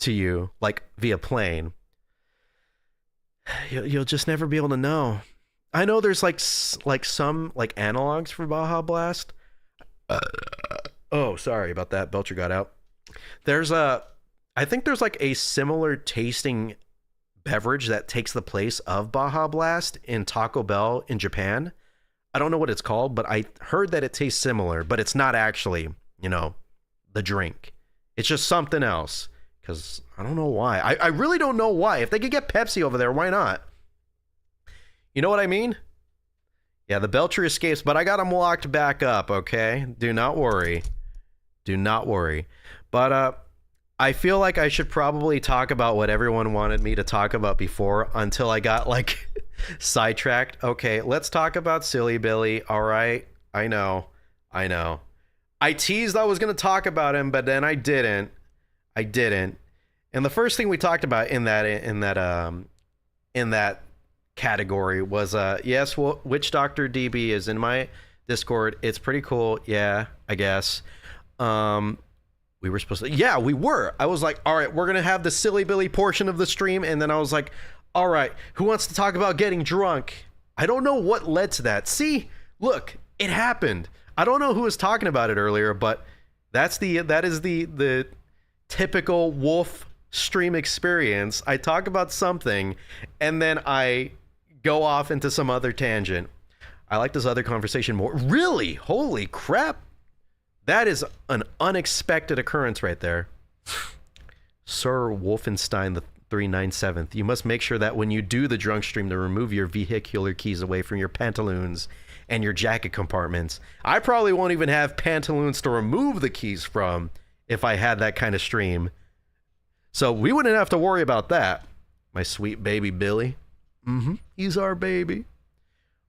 to you, like via plane. You'll just never be able to know. I know there's like some like analogs for Baja Blast. Oh, sorry about that. Belcher got out. I think there's like a similar tasting beverage that takes the place of Baja Blast in Taco Bell in Japan. I don't know what it's called, but I heard that it tastes similar, but it's not actually, the drink. It's just something else. Because I don't know why. I really don't know why. If they could get Pepsi over there, why not? You know what I mean? Yeah, the Belcher escapes, but I got him locked back up, okay? Do not worry. But I feel like I should probably talk about what everyone wanted me to talk about before until I got like sidetracked. Okay, let's talk about Silly Billy. All right. I know. I teased I was going to talk about him, but then I didn't. And the first thing we talked about in that category was yes, well, Witch Doctor DB is in my Discord. It's pretty cool. Yeah, I guess. We were supposed to... Yeah, we were. I was like, all right, we're going to have the Silly Billy portion of the stream. And then I was like, all right, who wants to talk about getting drunk? I don't know what led to that. See, look, it happened. I don't know who was talking about it earlier, but that is the typical Wolf stream experience. I talk about something, and then I go off into some other tangent. I like this other conversation more. Really? Holy crap. That is an unexpected occurrence right there. Sir Wolfenstein the 397th. You must make sure that when you do the drunk stream to remove your vehicular keys away from your pantaloons and your jacket compartments. I probably won't even have pantaloons to remove the keys from if I had that kind of stream. So we wouldn't have to worry about that. My sweet baby Billy. He's our baby.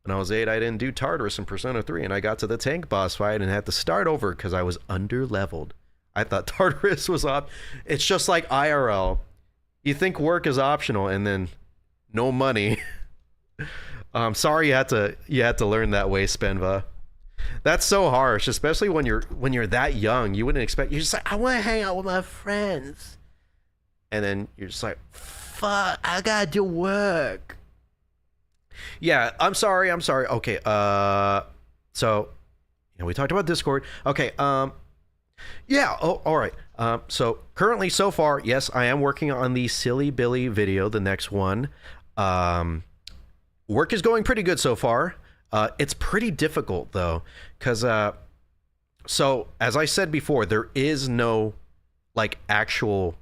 When I was 8, I didn't do Tartarus in Persona 3, and I got to the tank boss fight and had to start over because I was under-leveled. I thought Tartarus was it's just like IRL. You think work is optional, and then no money. I'm sorry you had to learn that way, Spenva. That's so harsh, especially when you're that young. You wouldn't expect. You're just like, I want to hang out with my friends, and then you're just like, fuck, I gotta do work. Yeah, I'm sorry. Okay, so we talked about Discord. Okay, yeah, oh, all right. So currently, so far, yes, I am working on the Silly Billy video, the next one. Work is going pretty good so far. It's pretty difficult though, because so as I said before, there is no like actual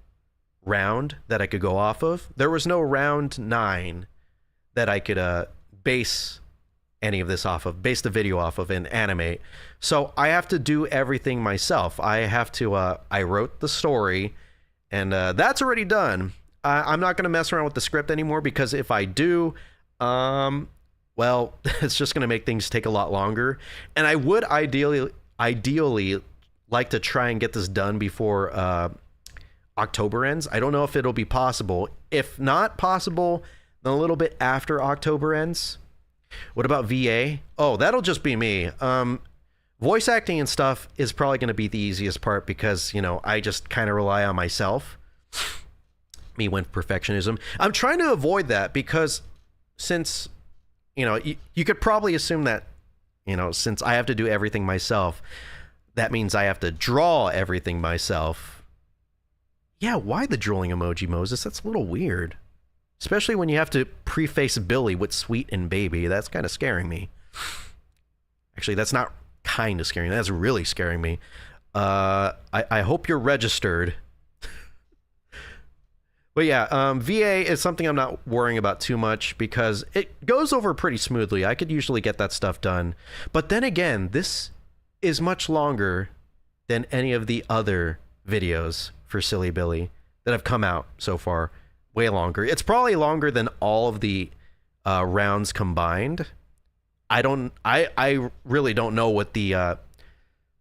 round that I could go off of. There was no round 9 that I could base any of this off of, base the video off of and animate. So I have to do everything myself. I have to, I wrote the story, and that's already done. I'm not going to mess around with the script anymore, because if I do, well, it's just going to make things take a lot longer. And I would ideally like to try and get this done before October ends. I don't know if it'll be possible. If not possible, then a little bit after October ends. What about VA? Oh, that'll just be me. Voice acting and stuff is probably going to be the easiest part, because, you know, I just kind of rely on myself. Me with perfectionism. I'm trying to avoid that, because since, you know, you could probably assume that, you know, since I have to do everything myself, that means I have to draw everything myself. Yeah, why the drooling emoji, Moses? That's a little weird. Especially when you have to preface Billy with sweet and baby. That's kind of scaring me. Actually, that's not kind of scaring me. That's really scaring me. I hope you're registered. But yeah, VA is something I'm not worrying about too much, because it goes over pretty smoothly. I could usually get that stuff done. But then again, this is much longer than any of the other videos for Silly Billy that have come out so far. Way longer. It's probably longer than all of the rounds combined. I really don't know what the I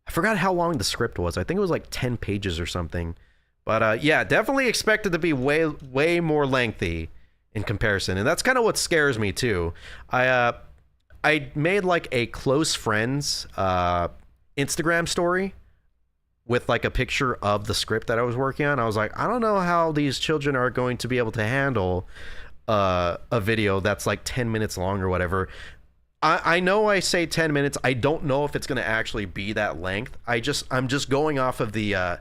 forgot how long the script was. I think it was like 10 pages or something. But yeah, definitely expected to be way more lengthy in comparison, and that's kind of what scares me too. I made like a close friends Instagram story with like a picture of the script that I was working on. I was like, I don't know how these children are going to be able to handle a video that's like 10 minutes long or whatever. I know I say 10 minutes. I don't know if it's going to actually be that length. I'm just going off of the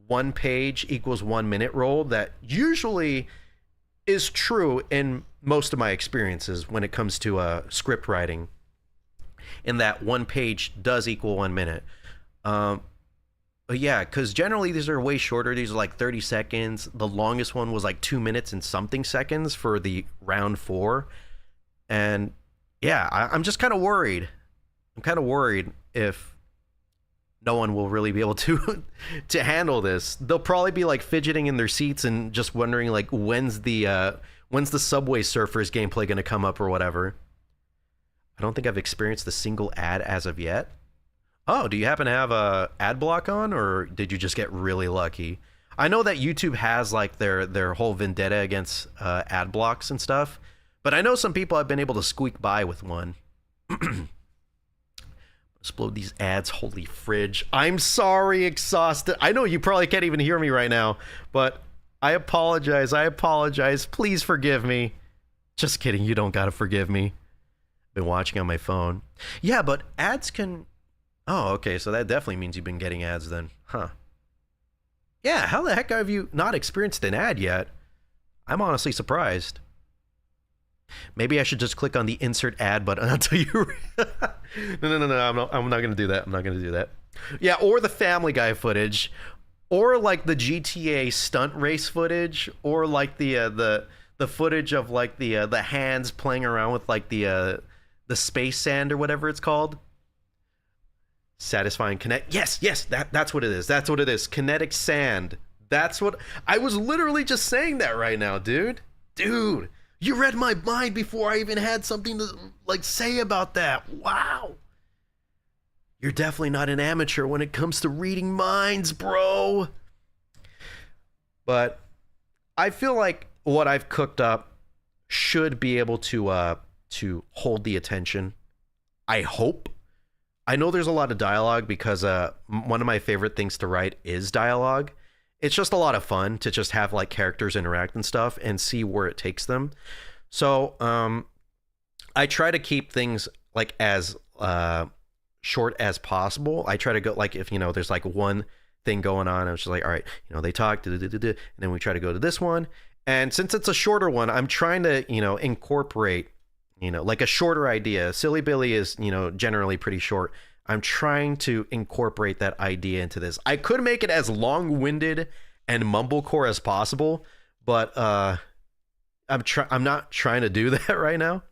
1 page equals 1 minute rule that usually is true in most of my experiences when it comes to script writing, in that 1 page does equal 1 minute. But yeah, because generally these are way shorter. These are like 30 seconds. The longest one was like 2 minutes and something seconds for the round 4. And yeah, I'm just kind of worried. I'm kind of worried if no one will really be able to to handle this. They'll probably be like fidgeting in their seats and just wondering like when's the Subway Surfers gameplay going to come up or whatever. I don't think I've experienced a single ad as of yet. Oh, do you happen to have a ad block on, or did you just get really lucky? I know that YouTube has like their whole vendetta against ad blocks and stuff, but I know some people have been able to squeak by with one. Explode these ads, holy fridge. I'm sorry, exhausted. I know you probably can't even hear me right now, but I apologize. Please forgive me. Just kidding, you don't gotta forgive me. Been watching on my phone. Yeah, but ads can... Oh, okay, so that definitely means you've been getting ads then. Huh. Yeah, how the heck have you not experienced an ad yet? I'm honestly surprised. Maybe I should just click on the insert ad button until you... No, I'm not going to do that. I'm not going to do that. Yeah, or the Family Guy footage, or like the GTA stunt race footage, or like the footage of like the hands playing around with like the space sand or whatever it's called. Satisfying connect. Yes, that's what it is. That's what it is. Kinetic sand. That's what I was literally just saying that right now, dude. Dude, you read my mind before I even had something to like say about that. Wow. You're definitely not an amateur when it comes to reading minds, bro. But I feel like what I've cooked up should be able to hold the attention. I hope. I know there's a lot of dialogue because one of my favorite things to write is dialogue. It's just a lot of fun to just have like characters interact and stuff and see where it takes them. So I try to keep things like as short as possible. I try to go like if, you know, there's like one thing going on, I was just like, all right, you know, they talk, and then we try to go to this one. And since it's a shorter one, I'm trying to, you know, incorporate, you know, like a shorter idea. Silly Billy is, you know, generally pretty short. I'm trying to incorporate that idea into this. I could make it as long-winded and mumblecore as possible, but I'm not trying to do that right now.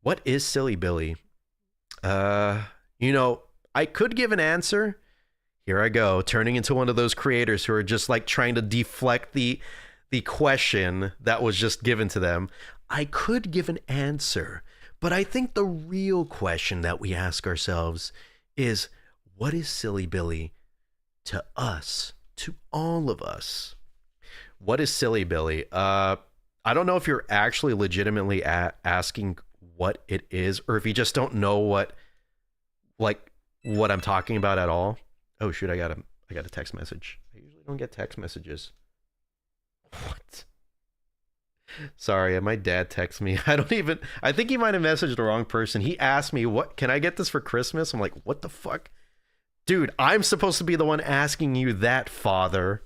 What is Silly Billy? I could give an answer. Here I go, turning into one of those creators who are just like trying to deflect the question that was just given to them. I could give an answer, but I think the real question that we ask ourselves is, what is Silly Billy to us, to all of us? What is Silly Billy? I don't know if you're actually legitimately asking what it is, or if you just don't know what I'm talking about at all. Oh shoot, I got a text message. I usually don't get text messages. What? Sorry, my dad texted me. I think he might have messaged the wrong person. He asked me, "What, can I get this for Christmas?" I'm like, "What the fuck?" Dude, I'm supposed to be the one asking you that, father.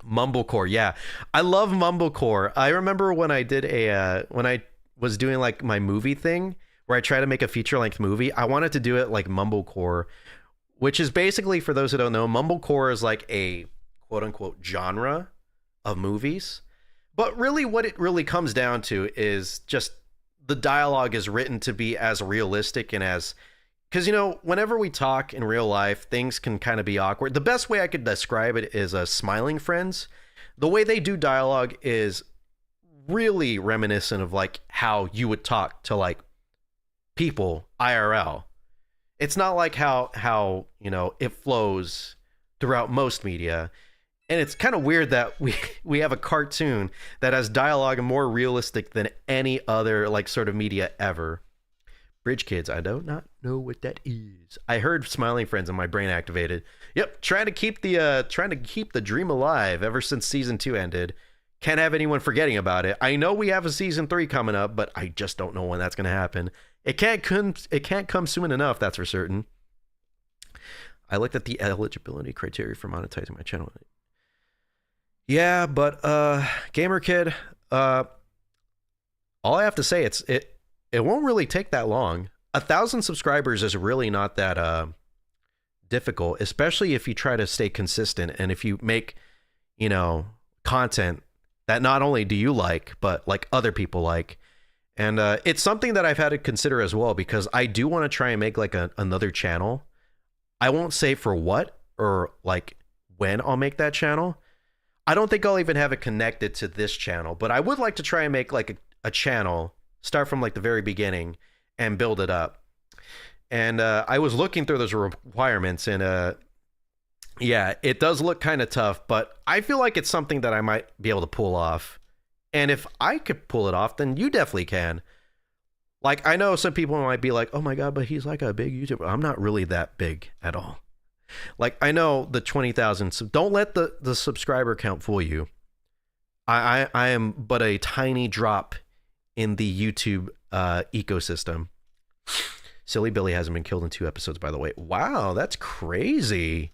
Mumblecore, yeah. I love Mumblecore. I remember when I did when I was doing like my movie thing, where I try to make a feature-length movie, I wanted to do it like Mumblecore, which is basically, for those who don't know, Mumblecore is like a quote-unquote genre of movies. But really what it really comes down to is just the dialogue is written to be as realistic and as... Because, whenever we talk in real life, things can kind of be awkward. The best way I could describe it is Smiling Friends. The way they do dialogue is really reminiscent of like how you would talk to like people IRL. It's not like how it flows throughout most media. And it's kind of weird that we have a cartoon that has dialogue more realistic than any other like sort of media ever. Bridge Kids, I do not know what that is. I heard Smiling Friends and my brain activated. Yep, trying to keep the dream alive ever since season 2 ended. Can't have anyone forgetting about it. I know we have a season 3 coming up, but I just don't know when that's going to happen. It can't come soon enough, that's for certain. I looked at the eligibility criteria for monetizing my channel. Yeah, but Gamer Kid, all I have to say, it won't really take that long. 1,000 subscribers is really not that difficult, especially if you try to stay consistent and if you make, content that not only do you like, but like other people like. And it's something that I've had to consider as well, because I do want to try and make like another channel. I won't say for what or like when I'll make that channel. I don't think I'll even have it connected to this channel, but I would like to try and make like a channel, start from like the very beginning and build it up. And I was looking through those requirements, and yeah, it does look kind of tough, but I feel like it's something that I might be able to pull off. And if I could pull it off, then you definitely can. Like, I know some people might be like, oh my God, but he's like a big YouTuber. I'm not really that big at all. Like, I know the 20,000, so don't let the subscriber count fool you. I am but a tiny drop in the YouTube ecosystem. Silly Billy hasn't been killed in 2 episodes, by the way. Wow, that's crazy.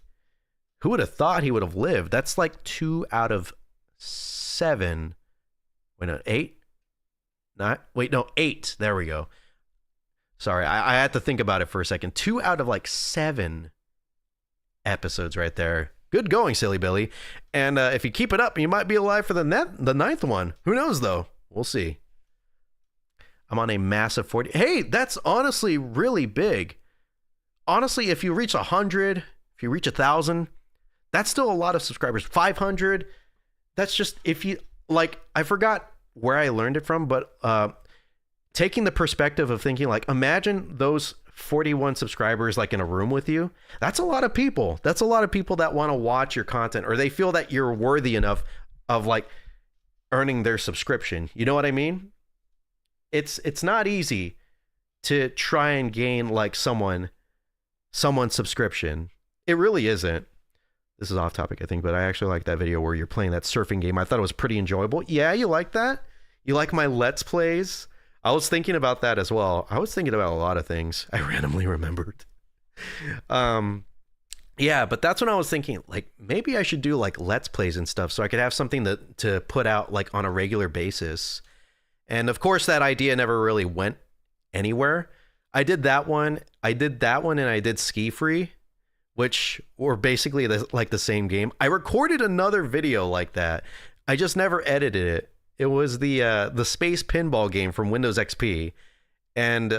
Who would have thought he would have lived? That's like 2 out of 7. Wait, no, 8? Not, wait, no, 8. There we go. Sorry, I had to think about it for a second. 2 out of like 7 episodes right there. Good going, Silly Billy. And if you keep it up, you might be alive for the 9th one. Who knows, though? We'll see. I'm on a massive 40. Hey, that's honestly really big. Honestly, if you reach 100, if you reach 1,000, that's still a lot of subscribers. 500, that's just, if you, like, I forgot where I learned it from, but taking the perspective of thinking, like, imagine those 41 subscribers, like, in a room with you. That's a lot of people. That's a lot of people that want to watch your content, or they feel that you're worthy enough of, like, earning their subscription. You know what I mean? It's not easy to try and gain, like, someone's subscription. It really isn't. This is off topic, I think, but I actually like that video where you're playing that surfing game. I thought it was pretty enjoyable. Yeah, you like that? You like my Let's Plays? I was thinking about that as well. I was thinking about a lot of things. I randomly remembered. Yeah, but that's when I was thinking, like, maybe I should do, like, Let's Plays and stuff so I could have something to put out, like, on a regular basis. And, of course, that idea never really went anywhere. I did that one, and I did Ski Free, which were basically like the same game. I recorded another video like that. I just never edited it. It was the space pinball game from Windows XP, and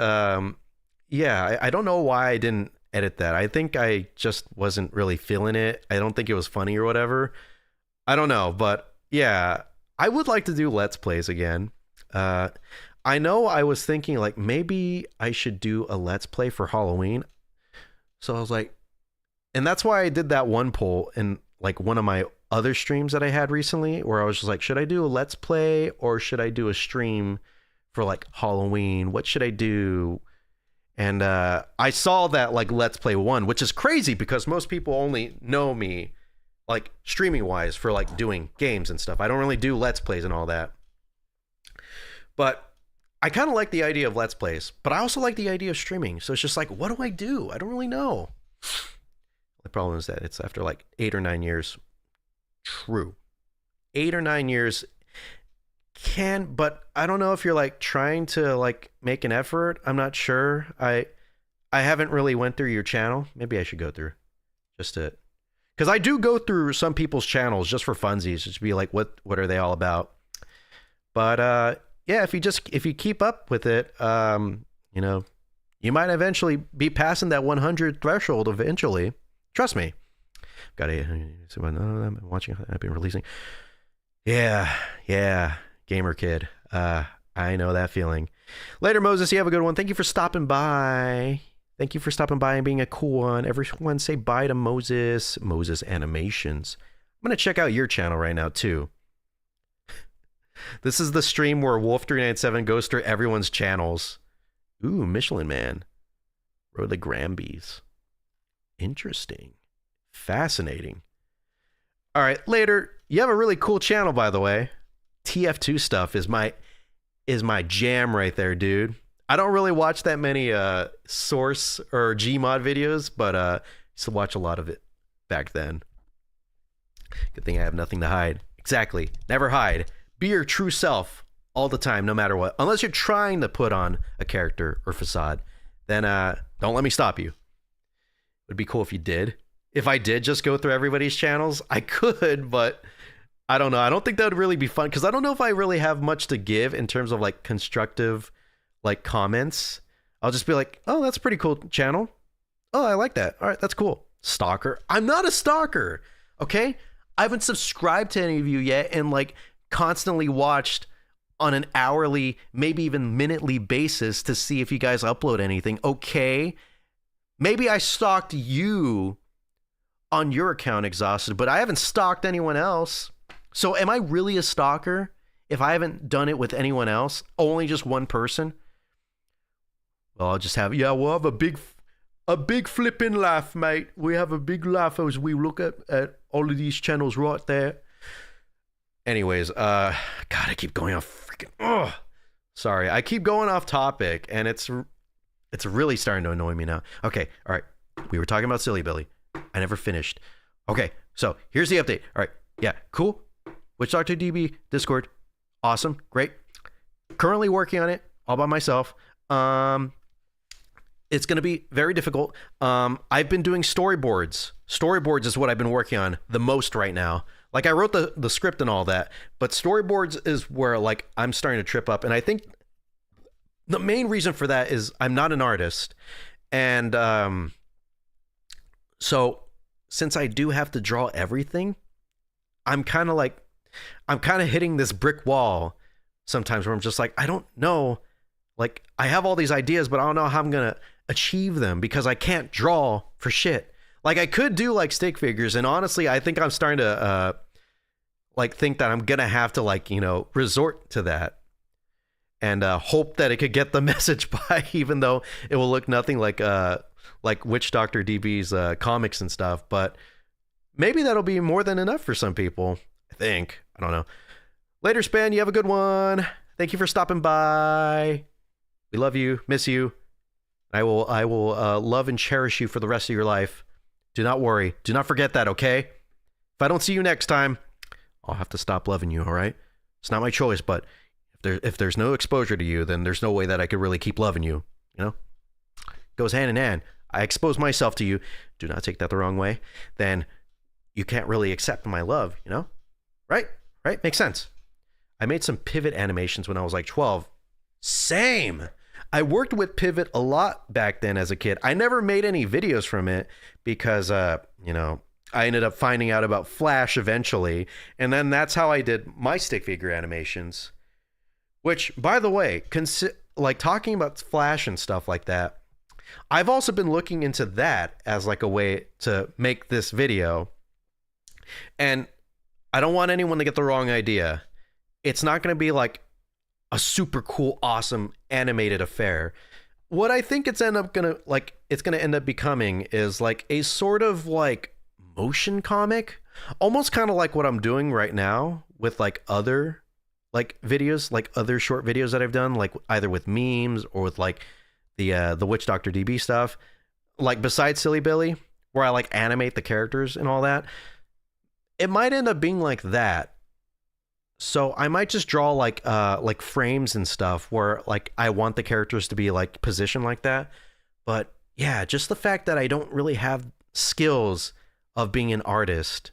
yeah, I don't know why I didn't edit that. I think I just wasn't really feeling it. I don't think it was funny or whatever. I don't know, but yeah, I would like to do Let's Plays again. I know I was thinking like maybe I should do a Let's Play for Halloween. So I was like, and that's why I did that one poll in like one of my other streams that I had recently, where I was just like, should I do a Let's Play or should I do a stream for like Halloween? What should I do? And I saw that like Let's Play won, which is crazy because most people only know me like streaming wise for like doing games and stuff. I don't really do Let's Plays and all that. But I kind of like the idea of Let's Plays, but I also like the idea of streaming. So it's just like, what do I do? I don't really know. The problem is that it's after like 8 or 9 years. True. 8 or 9 years but I don't know if you're like trying to like make an effort. I'm not sure. I haven't really went through your channel. Maybe I should go through just to, because I do go through some people's channels just for funsies, just to be like, what are they all about? But yeah, if you keep up with it, you know, you might eventually be passing that 100 threshold eventually. Trust me. Got I'm watching. I've been releasing. Yeah. Gamer kid. I know that feeling. Later, Moses. You have a good one. Thank you for stopping by. Thank you for stopping by and being a cool one. Everyone say bye to Moses. Moses Animations. I'm going to check out your channel right now, too. This is the stream where Wolf397 goes through everyone's channels. Ooh, Michelin Man. Road to Granby's. Interesting. Fascinating. All right, later. You have a really cool channel, by the way. TF2 stuff is my jam right there, dude. I don't really watch that many Source or Gmod videos, but used to watch a lot of it back then. Good thing I have nothing to hide. Exactly. Never hide. Be your true self all the time, no matter what. Unless you're trying to put on a character or facade, then don't let me stop you. It would be cool if you did. If I did just go through everybody's channels, I could, but I don't know. I don't think that would really be fun because I don't know if I really have much to give in terms of like constructive like comments. I'll just be like, oh, that's a pretty cool channel. Oh, I like that. All right, that's cool. Stalker. I'm not a stalker. Okay. I haven't subscribed to any of you yet and like constantly watched on an hourly, maybe even minutely basis to see if you guys upload anything. Okay. Maybe I stalked you on your account, Exhausted, but I haven't stalked anyone else. So am I really a stalker if I haven't done it with anyone else? Only just one person? Well, I'll just have, yeah, we'll have a big flipping laugh, mate. We have a big laugh as we look at all of these channels right there. Anyways, God, I keep going off freaking, sorry. I keep going off topic and it's really starting to annoy me now. Okay, all right. We were talking about Silly Billy. I never finished. Okay, so here's the update. All right, yeah, cool. Witch Doctor DB Discord, awesome, great. Currently working on it all by myself. It's gonna be very difficult. I've been doing storyboards. Storyboards is what I've been working on the most right now. Like I wrote the script and all that, but storyboards is where like I'm starting to trip up. And I think the main reason for that is I'm not an artist, and so since I do have to draw everything, I'm kind of hitting this brick wall sometimes where I'm just like, I don't know. Like I have all these ideas, but I don't know how I'm going to achieve them because I can't draw for shit. Like I could do like stick figures. And honestly, I think I'm starting to like think that I'm going to have to like, you know, resort to that and hope that it could get the message by, even though it will look nothing like Witch Doctor DB's comics and stuff, but maybe that'll be more than enough for some people. I think. I don't know. Later, Span. You have a good one. Thank you for stopping by. We love you. Miss you. I will love and cherish you for the rest of your life. Do not worry. Do not forget that, okay? If I don't see you next time, I'll have to stop loving you, all right? It's not my choice, but if there's no exposure to you, then there's no way that I could really keep loving you, you know? Goes hand in hand. I expose myself to you, do not take that the wrong way, then you can't really accept my love, you know? Right? Right? Makes sense. I made some Pivot animations when I was like 12. Same. I worked with Pivot a lot back then as a kid. I never made any videos from it because, you know, I ended up finding out about Flash eventually. And then that's how I did my stick figure animations. Which, by the way, like talking about Flash and stuff like that, I've also been looking into that as like a way to make this video. And I don't want anyone to get the wrong idea. It's not going to be like a super cool, awesome animated affair. What I think it's going to end up becoming is like a sort of like motion comic, almost kind of like what I'm doing right now with like other like videos, like other short videos that I've done, like either with memes or with like the Witch Doctor DB stuff, like besides Silly Billy, where I like animate the characters and all that. It might end up being like that. So I might just draw like frames and stuff where like I want the characters to be like positioned like that. But yeah, just the fact that I don't really have skills of being an artist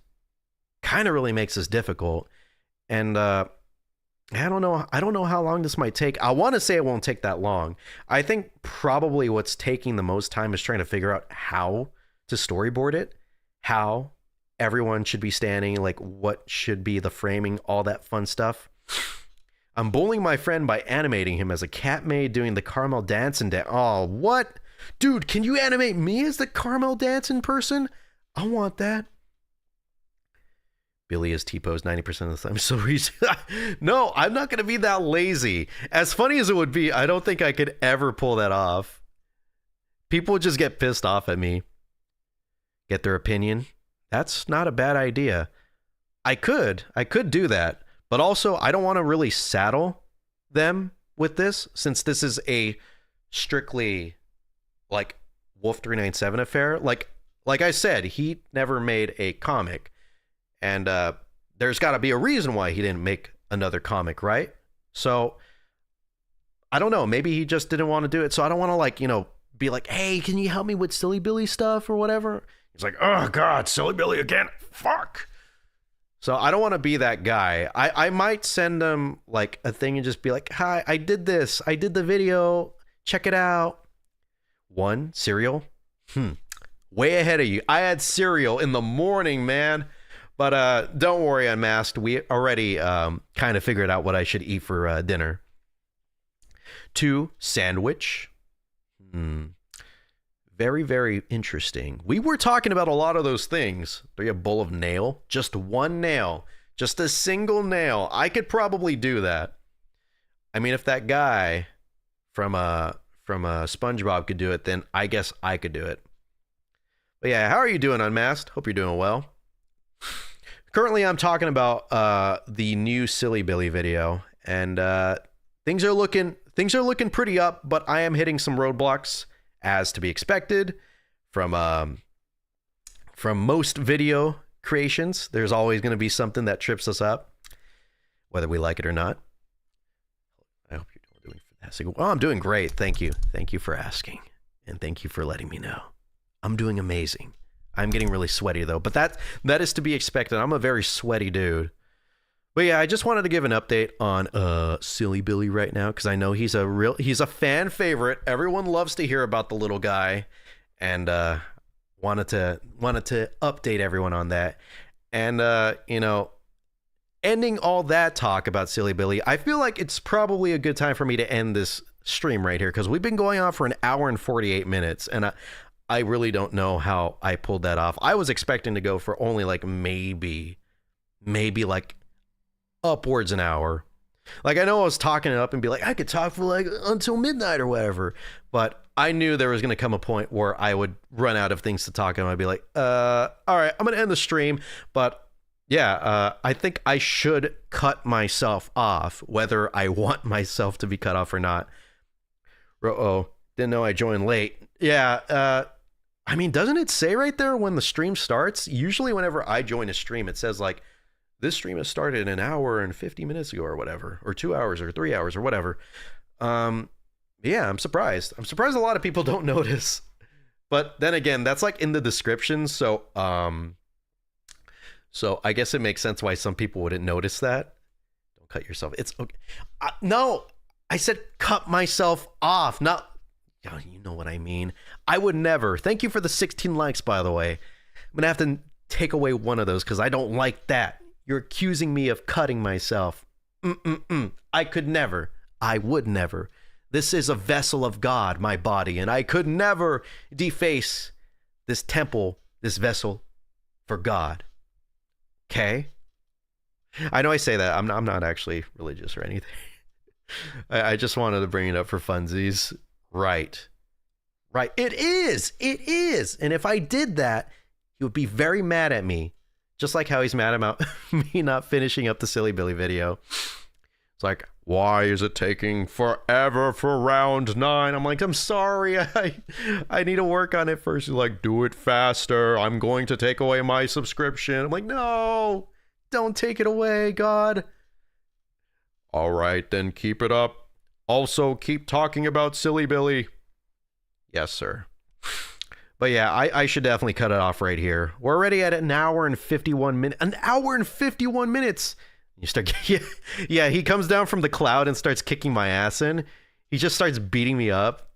kind of really makes this difficult. And I don't know how long this might take. I want to say it won't take that long. I think probably what's taking the most time is trying to figure out how to storyboard it, how everyone should be standing, like what should be the framing, all that fun stuff. I'm bullying my friend by animating him as a cat maid doing the Carmel dancing dance. Oh, what? Dude, can you animate me as the Carmel dancing person? I want that. Billy is T-posed 90% of the time. So no, I'm not going to be that lazy. As funny as it would be, I don't think I could ever pull that off. People would just get pissed off at me. Get their opinion. That's not a bad idea. I could do that, but also I don't want to really saddle them with this, since this is a strictly like Wolf 397 affair. Like I said, he never made a comic, and there's got to be a reason why he didn't make another comic, right? So I don't know. Maybe he just didn't want to do it. So I don't want to like, you know, be like, hey, can you help me with Silly Billy stuff or whatever? He's like, oh God, Silly Billy again. Fuck. So I don't want to be that guy. I might send them like a thing and just be like, hi, I did this. I did the video. Check it out. One, cereal. Way ahead of you. I had cereal in the morning, man. But don't worry, Unmasked. We already kind of figured out what I should eat for dinner. 2, sandwich. Very, very interesting. We were talking about a lot of those things. 3, a bowl of nail. Just one nail. Just a single nail. I could probably do that. I mean, if that guy from SpongeBob could do it, then I guess I could do it. But yeah, how are you doing, Unmasked? Hope you're doing well. Currently, I'm talking about the new Silly Billy video, and things are looking pretty up, but I am hitting some roadblocks, as to be expected from most video creations. There's always going to be something that trips us up, whether we like it or not. I hope you're doing fantastic. Well, I'm doing great. Thank you. Thank you for asking, and thank you for letting me know. I'm doing amazing. I'm getting really sweaty though, but that is to be expected. I'm a very sweaty dude. But yeah, I just wanted to give an update on Silly Billy right now, because I know he's a fan favorite. Everyone loves to hear about the little guy, and wanted to update everyone on that. And you know, ending all that talk about Silly Billy, I feel like it's probably a good time for me to end this stream right here, because we've been going on for an hour and 48 minutes, and I really don't know how I pulled that off. I was expecting to go for only like maybe like upwards an hour. Like, I know I was talking it up and be like, I could talk for like until midnight or whatever, but I knew there was going to come a point where I would run out of things to talk, and I'd be like, all right, I'm going to end the stream. But yeah, I think I should cut myself off, whether I want myself to be cut off or not. Didn't know I joined late. Yeah, I mean, doesn't it say right there when the stream starts? Usually whenever I join a stream, it says like, this stream has started an hour and 50 minutes ago or whatever, or 2 hours or 3 hours or whatever. Yeah, I'm surprised. I'm surprised a lot of people don't notice. But then again, that's like in the description, so I guess it makes sense why some people wouldn't notice that. Don't cut yourself. It's okay. No, I said cut myself off, not. Oh, you know what I mean. I would never. Thank you for the 16 likes, by the way. I'm gonna have to take away one of those because I don't like that. You're accusing me of cutting myself. I could never. I would never. This is a vessel of God, my body, and I could never deface this temple, this vessel, for God. Okay? I know I say that. I'm not actually religious or anything. I just wanted to bring it up for funsies. Right. It is. And if I did that, he would be very mad at me. Just like how he's mad about me not finishing up the Silly Billy video. It's like, why is it taking forever for round 9? I'm like, I'm sorry. I need to work on it first. He's like, do it faster. I'm going to take away my subscription. I'm like, no, don't take it away, God. All right, then keep it up. Also, keep talking about Silly Billy. Yes, sir. But yeah, I should definitely cut it off right here. We're already at an hour and 51 minutes. An hour and 51 minutes. You start, yeah, he comes down from the cloud and starts kicking my ass in. He just starts beating me up.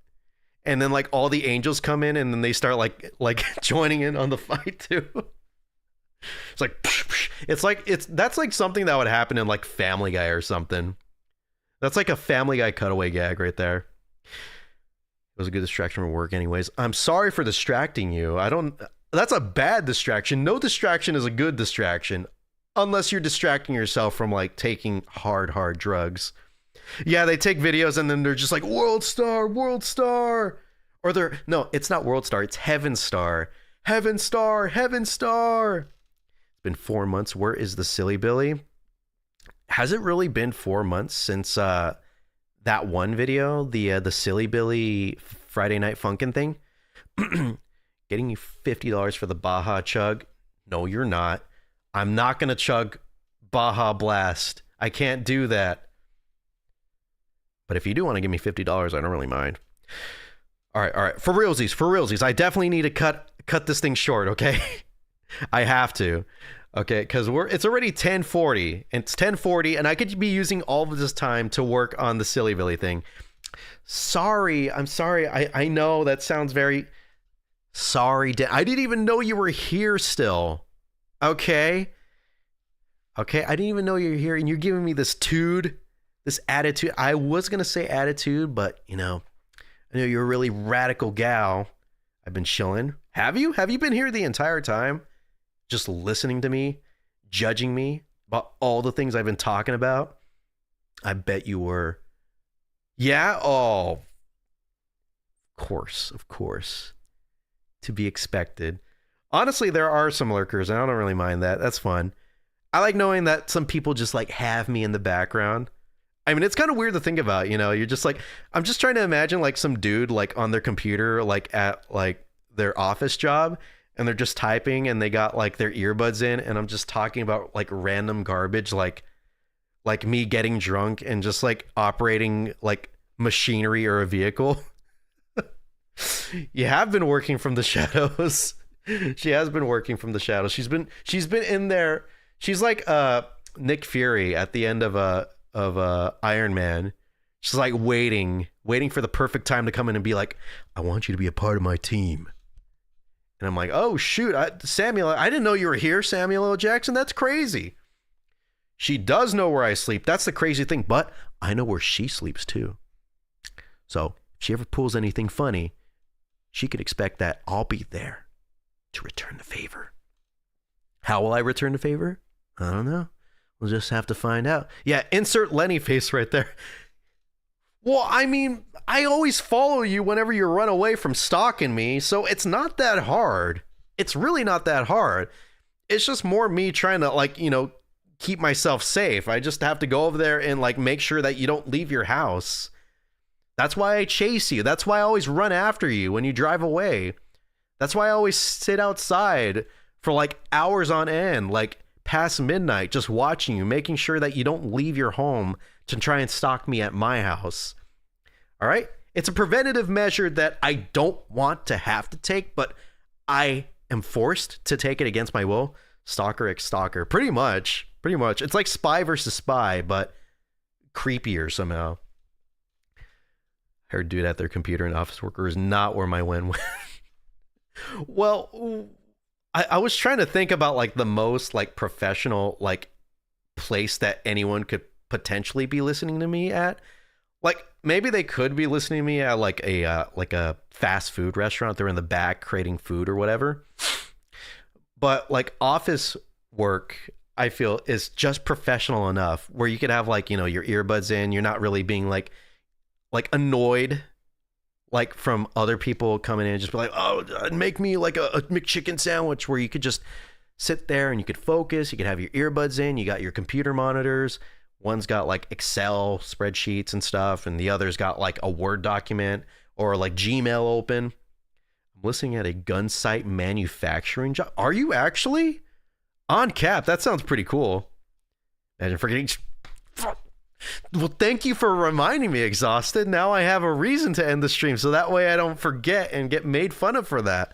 And then like all the angels come in and then they start like joining in on the fight too. It's like, that's like something that would happen in like Family Guy or something. That's like a Family Guy cutaway gag right there. It was a good distraction from work anyways. I'm sorry for distracting you. That's a bad distraction. No distraction is a good distraction. Unless you're distracting yourself from like taking hard drugs. Yeah, they take videos and then they're just like, World Star. Or no, it's not World Star, it's Heaven Star. Heaven Star. It's been 4 months. Where is the Silly Billy? Has it really been 4 months since that one video, the Silly Billy Friday Night Funkin' thing? Getting you $50 for the Baja Chug? No, you're not. I'm not going to chug Baja Blast. I can't do that. But if you do want to give me $50, I don't really mind. All right. For realsies. I definitely need to cut this thing short, okay? I have to. Okay, because it's already 10:40. It's 10:40, and I could be using all of this time to work on the Silly Billy thing. I'm sorry. I know that sounds very... Sorry, I didn't even know you were here still. Okay, I didn't even know you're here, and you're giving me this attitude. I was gonna say attitude, but I know you're a really radical gal. I've been chilling. Have you been here the entire time, just listening to me, judging me about all the things I've been talking about? I bet you were. Yeah. Oh, of course, to be expected. Honestly, there are some lurkers, and I don't really mind that. That's fun. I like knowing that some people just like have me in the background. I mean, it's kind of weird to think about, you're just like, I'm just trying to imagine like some dude like on their computer, like at like their office job, and they're just typing and they got like their earbuds in, and I'm just talking about like random garbage, like me getting drunk and just like operating like machinery or a vehicle. You have been working from the shadows. She has been working from the shadows. She's been in there. She's like Nick Fury at the end of Iron Man. She's like waiting for the perfect time to come in and be like, I want you to be a part of my team. And I'm like, oh shoot, Samuel, I didn't know you were here, Samuel L. Jackson. That's crazy. She does know where I sleep. That's the crazy thing. But I know where she sleeps too. So if she ever pulls anything funny, she could expect that I'll be there to return the favor. How will I return the favor? I don't know. We'll just have to find out. Yeah, insert Lenny face right there. Well, I mean, I always follow you whenever you run away from stalking me, so it's not that hard. It's really not that hard. It's just more me trying to, like, keep myself safe. I just have to go over there and, like, make sure that you don't leave your house. That's why I chase you. That's why I always run after you when you drive away. That's why I always sit outside for like hours on end, like past midnight, just watching you, making sure that you don't leave your home to try and stalk me at my house. All right? it's a preventative measure that I don't want to have to take, but I am forced to take it against my will. Stalker x Stalker. Pretty much. It's like Spy versus Spy, but creepier somehow. Heard dude at their computer and office worker is not where my win went. Well, I was trying to think about like the most like professional like place that anyone could potentially be listening to me at. Like maybe they could be listening to me at like a fast food restaurant. They're in the back creating food or whatever. But like office work, I feel is just professional enough where you could have like, you know, your earbuds in. You're not really being like annoyed like from other people coming in and just be like, oh, make me like a McChicken sandwich, where you could just sit there and you could focus. You could have your earbuds in. You got your computer monitors. One's got like Excel spreadsheets and stuff, and the other's got like a Word document or like Gmail open. I'm listening at a gun site manufacturing job. Are you actually? On cap. That sounds pretty cool. Imagine forgetting. Well, thank you for reminding me, Exhausted. Now I have a reason to end the stream, so that way I don't forget and get made fun of for that.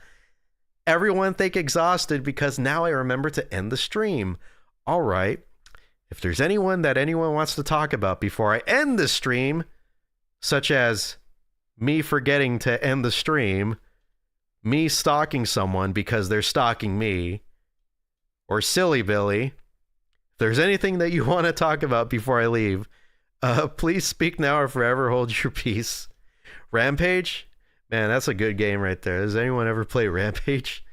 Everyone thank Exhausted, because now I remember to end the stream. All right. If there's anyone that anyone wants to talk about before I end the stream, such as me forgetting to end the stream, me stalking someone because they're stalking me, or Silly Billy, if there's anything that you want to talk about before I leave, please speak now or forever hold your peace. Rampage? Man, that's a good game right there. Does anyone ever play Rampage?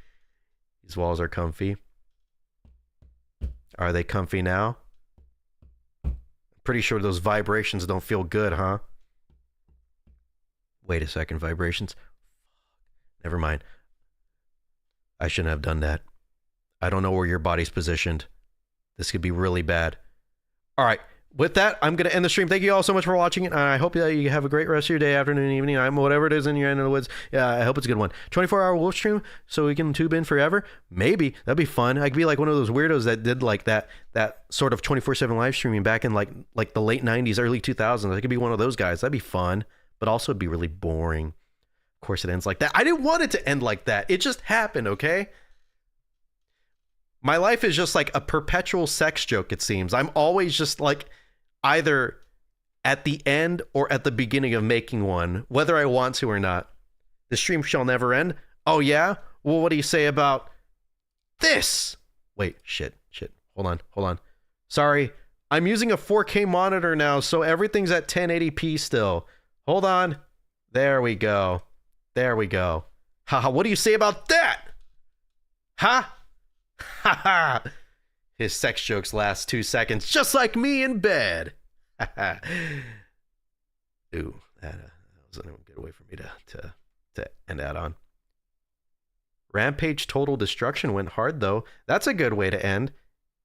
These walls are comfy. Are they comfy now? Pretty sure those vibrations don't feel good, huh? Wait a second, vibrations? Never mind. I shouldn't have done that. I don't know where your body's positioned. This could be really bad. All right. With that, I'm going to end the stream. Thank you all so much for watching it. I hope that you have a great rest of your day, afternoon, evening, whatever it is in your end of the woods. Yeah, I hope it's a good one. 24-hour wolf stream so we can tube in forever? Maybe. That'd be fun. I could be like one of those weirdos that did like that sort of 24/7 live streaming back in like the late 90s, early 2000s. I could be one of those guys. That'd be fun, but also it'd be really boring. Of course it ends like that. I didn't want it to end like that. It just happened, okay? My life is just like a perpetual sex joke, it seems. I'm always just like either at the end or at the beginning of making one, whether I want to or not. The stream shall never end. Oh, yeah? Well, what do you say about this? Wait, shit. Hold on. Sorry. I'm using a 4K monitor now, so everything's at 1080p still. Hold on. There we go. Haha, what do you say about that? Ha? Haha. His sex jokes last 2 seconds, just like me in bed. Ooh, that wasn't a good way for me to end that on. Rampage Total Destruction went hard, though. That's a good way to end.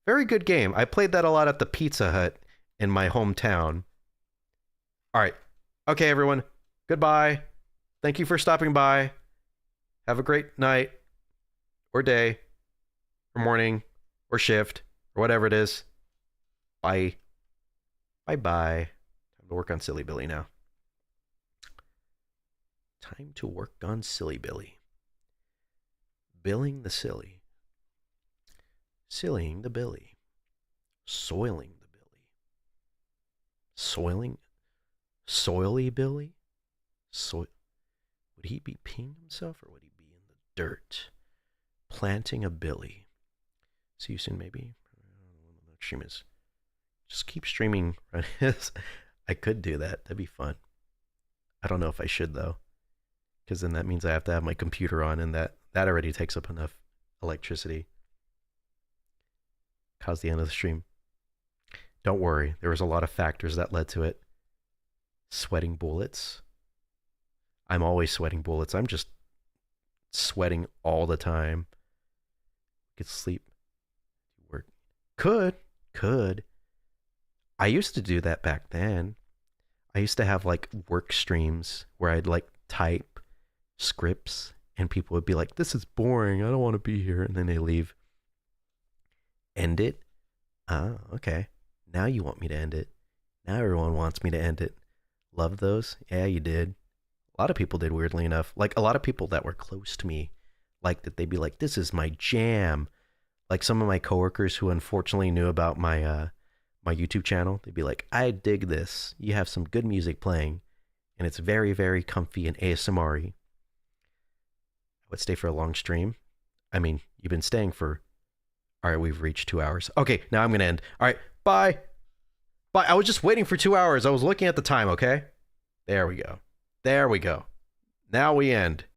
Very good game. I played that a lot at the Pizza Hut in my hometown. All right. Okay, everyone. Goodbye. Thank you for stopping by. Have a great night or day or morning or shift, or whatever it is. Bye. Bye-bye. Time to work on Silly Billy now. Time to work on Silly Billy. Billing the silly. Sillying the Billy. Soiling the Billy. Soily Billy? Would he be peeing himself, or would he be in the dirt? Planting a Billy. See you soon, maybe. Stream is. Just keep streaming. Right? I could do that. That'd be fun. I don't know if I should, though, because then that means I have to have my computer on, and that already takes up enough electricity. Cause the end of the stream. Don't worry. There was a lot of factors that led to it. Sweating bullets. I'm always sweating bullets. I'm just sweating all the time. Get sleep. Work. Could. I used to do that back then. I used to have like work streams where I'd like type scripts and people would be like, this is boring. I don't want to be here. And then they leave. End it? Oh, okay. Now you want me to end it. Now everyone wants me to end it. Love those? Yeah, you did. A lot of people did, weirdly enough. Like a lot of people that were close to me, like that they'd be like, "This is my jam." Like some of my coworkers who unfortunately knew about my YouTube channel, they'd be like, "I dig this. You have some good music playing, and it's very very comfy and ASMR-y." I would stay for a long stream. I mean, you've been staying for. All right, we've reached 2 hours. Okay, now I'm gonna end. All right, bye. Bye. I was just waiting for 2 hours. I was looking at the time. Okay, there we go. There we go. Now we end.